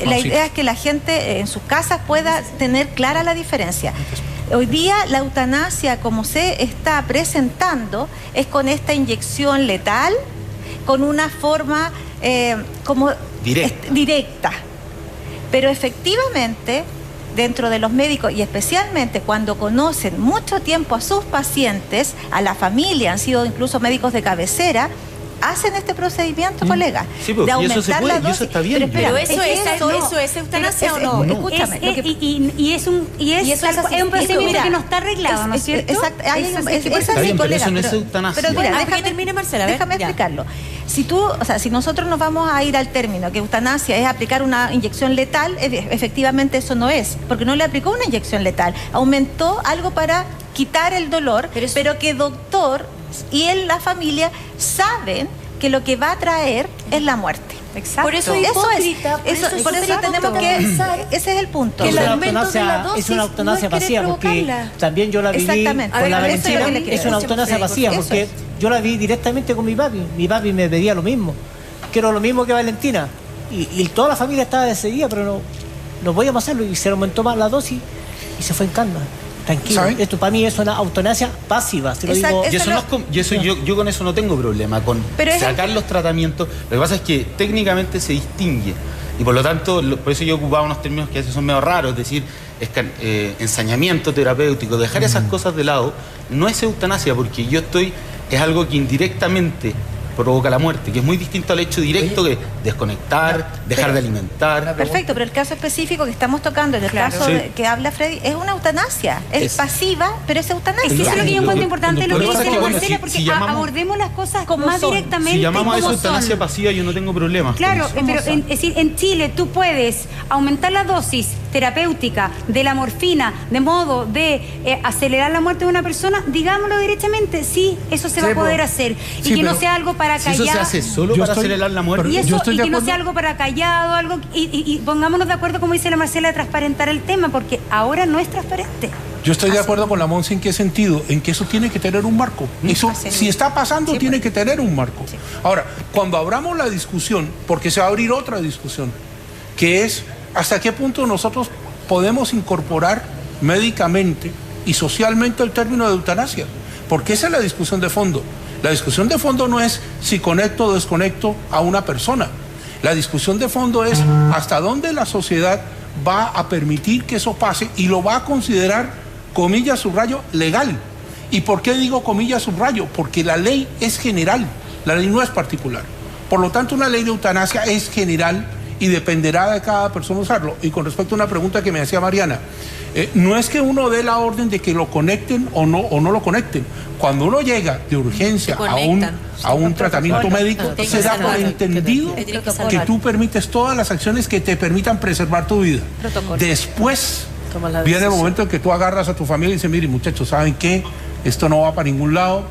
la idea es que la gente en sus casas pueda tener clara la diferencia. Hoy día la eutanasia, como se está presentando, es con esta inyección letal, con una forma como directa. Pero efectivamente, dentro de los médicos, y especialmente cuando conocen mucho tiempo a sus pacientes, a la familia, han sido incluso médicos de cabecera, hacen este procedimiento, colega, de aumentar la dosis. Y eso está bien. Pero eso es eutanasia o no. Escúchame. Y es un procedimiento que no está arreglado, ¿no es cierto? Exacto. Pero eso no es eutanasia. Pero mira, déjame explicarlo. si nosotros nos vamos a ir al término que eutanasia es aplicar una inyección letal, efectivamente eso no es, porque no le aplicó una inyección letal, aumentó algo para quitar el dolor, pero que doctor y la familia saben que lo que va a traer es la muerte. Exacto. Por eso es hipócrita, por eso tenemos que ese es el punto. Que el aumento de la dosis es una eutanasia vacía, porque también yo la viví con la Valentina, es una eutanasia vacía, porque yo la vi directamente con mi papi me pedía lo mismo, quiero lo mismo que Valentina, y toda la familia estaba decidida, pero no podíamos hacerlo, y se aumentó más la dosis y se fue en calma. Tranquilo, ¿saben? Esto para mí es una eutanasia pasiva. Se lo digo. Yo con eso no tengo problema, con sacar los tratamientos. Lo que pasa es que técnicamente se distingue. Y por lo tanto, por eso yo ocupaba unos términos que a veces son medio raros, es decir, ensañamiento terapéutico, dejar esas cosas de lado, no es eutanasia, porque es algo que indirectamente provoca la muerte, que es muy distinto al hecho directo de desconectar, dejar de alimentar. Perfecto, pero el caso específico que estamos tocando, en el caso que habla Freddy, es una eutanasia. Es pasiva, pero es eutanasia. Es que eso es lo que yo encuentro importante, lo que dice Marcela, porque abordemos las cosas más directamente. Si llamamos a eso eutanasia pasiva, yo no tengo problemas. Claro, pero es decir, en Chile tú puedes aumentar la dosis terapéutica de la morfina de modo de acelerar la muerte de una persona, digámoslo directamente, sí, eso se va a poder hacer. Y que no sea algo para callado. Eso se hace solo para acelerar la muerte. Y que no sea algo para callado, y pongámonos de acuerdo, como dice la Marcela, de transparentar el tema, porque ahora no es transparente. Yo estoy de acuerdo con la Monse en qué sentido, en que eso tiene que tener un marco. Eso, si está pasando, tiene que tener un marco. Ahora, cuando abramos la discusión, porque se va a abrir otra discusión, que es hasta qué punto nosotros podemos incorporar médicamente y socialmente el término de eutanasia, porque esa es la discusión de fondo. La discusión de fondo no es si conecto o desconecto a una persona. La discusión de fondo es hasta dónde la sociedad va a permitir que eso pase y lo va a considerar, comillas, subrayo, legal. ¿Y por qué digo comillas, subrayo? Porque la ley es general, la ley no es particular. Por lo tanto, una ley de eutanasia es general y dependerá de cada persona usarlo. Y con respecto a una pregunta que me hacía Mariana, no es que uno dé la orden de que lo conecten o no lo conecten. Cuando uno llega de urgencia a un tratamiento médico, se da por entendido que tú permites todas las acciones que te permitan preservar tu vida. Después viene el momento en que tú agarras a tu familia y dices, mire, muchachos, ¿saben qué? Esto no va para ningún lado,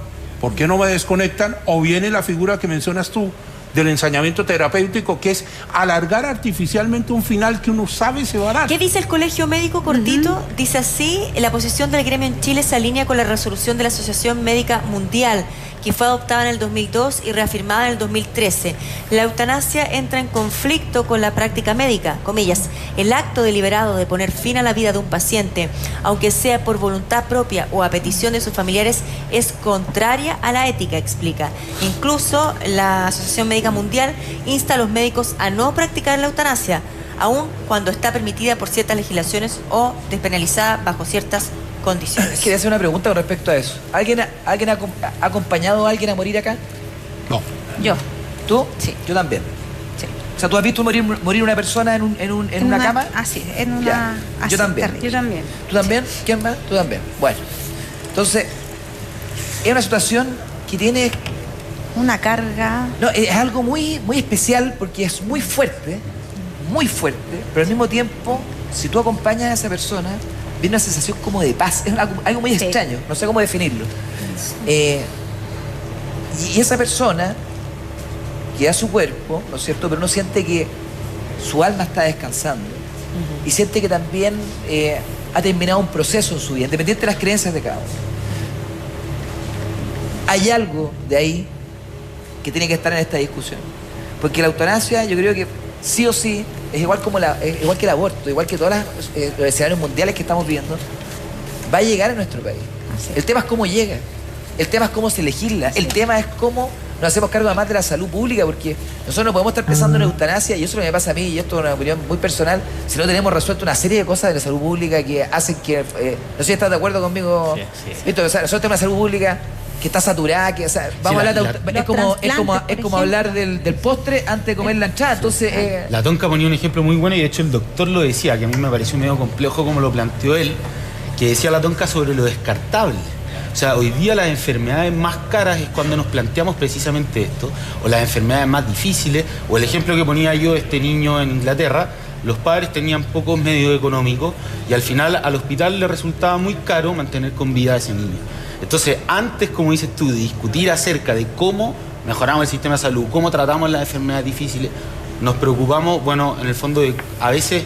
¿por qué no me desconectan? O viene la figura que mencionas tú, del ensañamiento terapéutico, que es alargar artificialmente un final que uno sabe se va a dar. ¿Qué dice el Colegio Médico cortito? Dice así: la posición del gremio en Chile se alinea con la resolución de la Asociación Médica Mundial, que fue adoptada en el 2002 y reafirmada en el 2013. La eutanasia entra en conflicto con la práctica médica, comillas, el acto deliberado de poner fin a la vida de un paciente, aunque sea por voluntad propia o a petición de sus familiares, es contraria a la ética, explica. Incluso la Asociación Médica Mundial insta a los médicos a no practicar la eutanasia, aun cuando está permitida por ciertas legislaciones o despenalizada bajo ciertas condiciones. Quería hacer una pregunta con respecto a eso. ¿Alguien ha acompañado a alguien a morir acá? No. Yo. ¿Tú? Sí. Yo también. Sí. O sea, ¿tú has visto morir una persona en una cama? Así, en una... Así, yo también. terrible. Yo también. ¿Tú también? ¿Quién más? Tú también. Bueno. Entonces, es una situación que tiene... Una carga... No, es algo muy, muy especial porque es muy fuerte, pero al mismo tiempo, si tú acompañas a esa persona, viene una sensación como de paz. Es algo muy extraño, no sé cómo definirlo. Y esa persona queda su cuerpo, ¿no es cierto? Pero uno siente que su alma está descansando y siente que también ha terminado un proceso en su vida, independiente de las creencias de cada uno. Hay algo de ahí que tiene que estar en esta discusión. Porque la eutanasia, yo creo que sí o sí, es igual que el aborto, igual que todos los escenarios mundiales que estamos viendo, va a llegar a nuestro país. El tema es cómo llega, el tema es cómo se legisla, el tema es cómo nos hacemos cargo además de la salud pública, porque nosotros no podemos estar pensando en eutanasia, y eso me pasa a mí, y esto es una opinión muy personal, si no tenemos resuelto una serie de cosas de la salud pública que hacen que... no sé si estás de acuerdo conmigo, ¿Listo? O sea, nosotros tenemos una salud pública que está saturada, que, o sea, vamos a hablar de, es como hablar del postre antes de comer la entrada. Entonces, La Tonka ponía un ejemplo muy bueno y de hecho el doctor lo decía, que a mí me pareció medio complejo como lo planteó él, que decía la Tonka sobre lo descartable. O sea, hoy día las enfermedades más caras es cuando nos planteamos precisamente esto, o las enfermedades más difíciles, o el ejemplo que ponía yo de este niño en Inglaterra. Los padres tenían pocos medios económicos y al final al hospital le resultaba muy caro mantener con vida a ese niño. Entonces, antes, como dices tú, de discutir acerca de cómo mejoramos el sistema de salud, cómo tratamos las enfermedades difíciles, nos preocupamos, bueno, en el fondo, a veces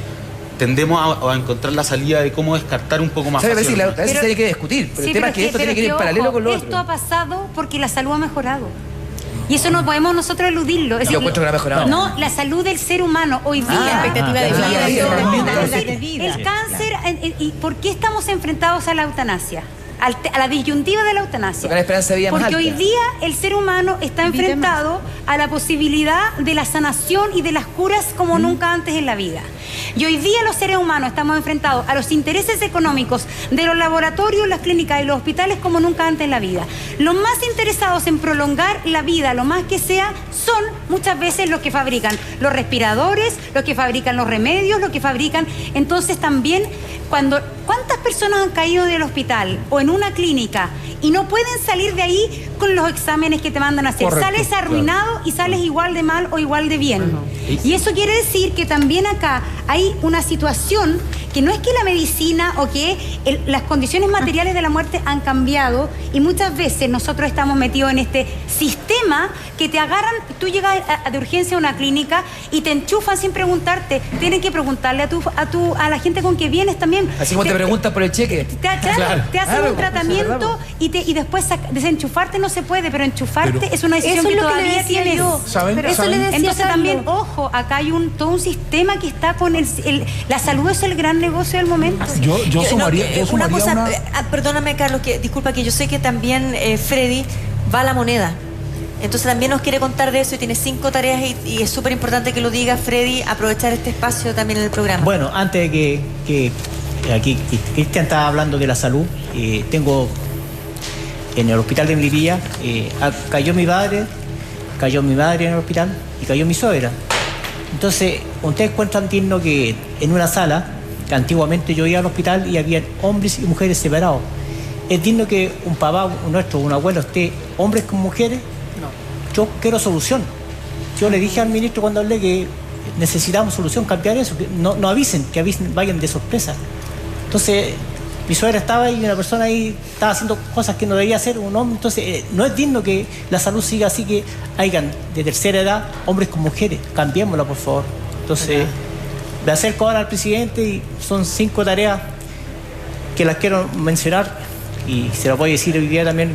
tendemos a encontrar la salida de cómo descartar un poco más fácil. fácil. A veces tiene que discutir, pero el tema es que esto tiene que ir en paralelo con lo otro. Esto ha pasado porque la salud ha mejorado. Y eso no podemos nosotros eludirlo. Yo encuentro que no ha mejorado. No, la salud del ser humano hoy día. La expectativa de vida. El cáncer, ¿y por qué estamos enfrentados a la eutanasia? A la disyuntiva de la eutanasia. Porque la esperanza de vida más Porque alta. hoy día el ser humano está enfrentado a la posibilidad de la sanación y de las curas como nunca antes en la vida. Y hoy día los seres humanos estamos enfrentados a los intereses económicos de los laboratorios, las clínicas y los hospitales como nunca antes en la vida. Los más interesados en prolongar la vida, lo más que sea, son muchas veces los que fabrican los respiradores, los que fabrican los remedios, los que fabrican. Entonces también, ¿cuántas personas han caído del hospital o en una clínica y no pueden salir de ahí con los exámenes que te mandan a hacer? Correcto, sales arruinado y sales igual de mal o igual de bien. Y eso quiere decir que también acá hay una situación que no es que la medicina o que las condiciones materiales de la muerte han cambiado, y muchas veces nosotros estamos metidos en este sistema que te agarran. Tú llegas de urgencia a una clínica y te enchufan sin preguntarte. Tienen que preguntarle a la gente con que vienes también. Así como te preguntan por el cheque. Te hacen un tratamiento y después desenchufarte no se puede, pero enchufarte es una decisión que todavía tienes. Entonces también, ojo, acá hay todo un sistema que está con la salud es el gran negocio del momento. Yo sumaría una cosa. Perdóname, Carlos, disculpa, que yo sé que también Freddy va a la moneda. Entonces también nos quiere contar de eso y tiene 5 tareas y es súper importante que lo diga, Freddy, aprovechar este espacio también en el programa. Bueno, antes de que aquí Cristian estaba hablando de la salud, tengo en el hospital de Melipilla, cayó mi madre en el hospital y cayó mi suegra. Entonces, ustedes encuentran digno que en una sala, que antiguamente yo iba al hospital y había hombres y mujeres separados. ¿Es digno que un papá nuestro, un abuelo, esté hombres con mujeres? No. Yo quiero solución. Yo le dije al ministro cuando hablé que necesitamos solución, cambiar eso, que no avisen, que vayan de sorpresa. Entonces, mi suegra estaba ahí y una persona ahí estaba haciendo cosas que no debía hacer un hombre. Entonces, no es digno que la salud siga así, que hayan de tercera edad hombres con mujeres. Cambiémosla, por favor. Entonces, me acerco ahora al presidente y son 5 tareas que las quiero mencionar y se las voy a decir hoy día también.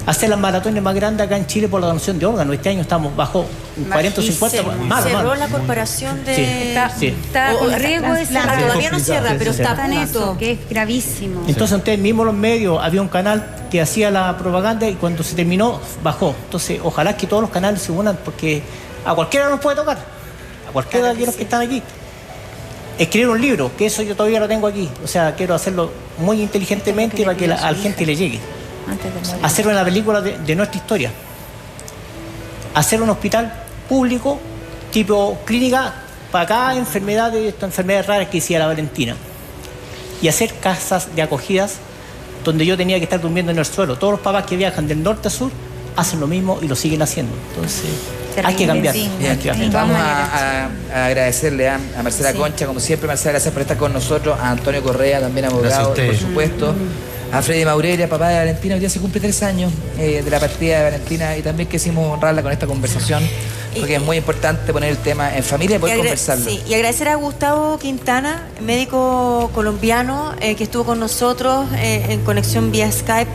Hacer las maratones más grandes acá en Chile por la donación de órganos. Este año estamos bajo un 40 o 50 más. Cerró la corporación de... Está con riesgo de cerrar. Todavía no cierra, pero está en eso, que es gravísimo. Entonces, ustedes mismos los medios, había un canal que hacía la propaganda y cuando se terminó, bajó. Entonces, ojalá que todos los canales se unan, porque a cualquiera nos puede tocar. A cualquiera de los que están aquí. Escribir un libro, que eso yo todavía lo tengo aquí. O sea, quiero hacerlo muy inteligentemente para que a la gente le llegue. Hacer una película de nuestra historia. Hacer un hospital público tipo clínica para cada enfermedad, estas enfermedades raras que decía la Valentina. Y hacer casas de acogidas donde yo tenía que estar durmiendo en el suelo. Todos los papás que viajan del norte a sur hacen lo mismo y lo siguen haciendo. Entonces, hay que cambiar. Vamos a agradecerle a Marcela Concha, como siempre. Marcela, gracias por estar con nosotros. A Antonio Correa, también abogado, por supuesto. A Freddy Maurelia, papá de Valentina. Hoy día se cumple 3 años de la partida de Valentina y también quisimos honrarla con esta conversación, porque es muy importante poner el tema en familia y poder conversarlo. Sí, y agradecer a Gustavo Quintana, médico colombiano, que estuvo con nosotros en conexión vía Skype,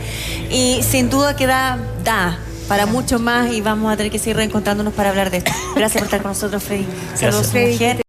y sin duda que da para mucho más, y vamos a tener que seguir reencontrándonos para hablar de esto. Gracias por estar con nosotros, Freddy. Saludos, mujer.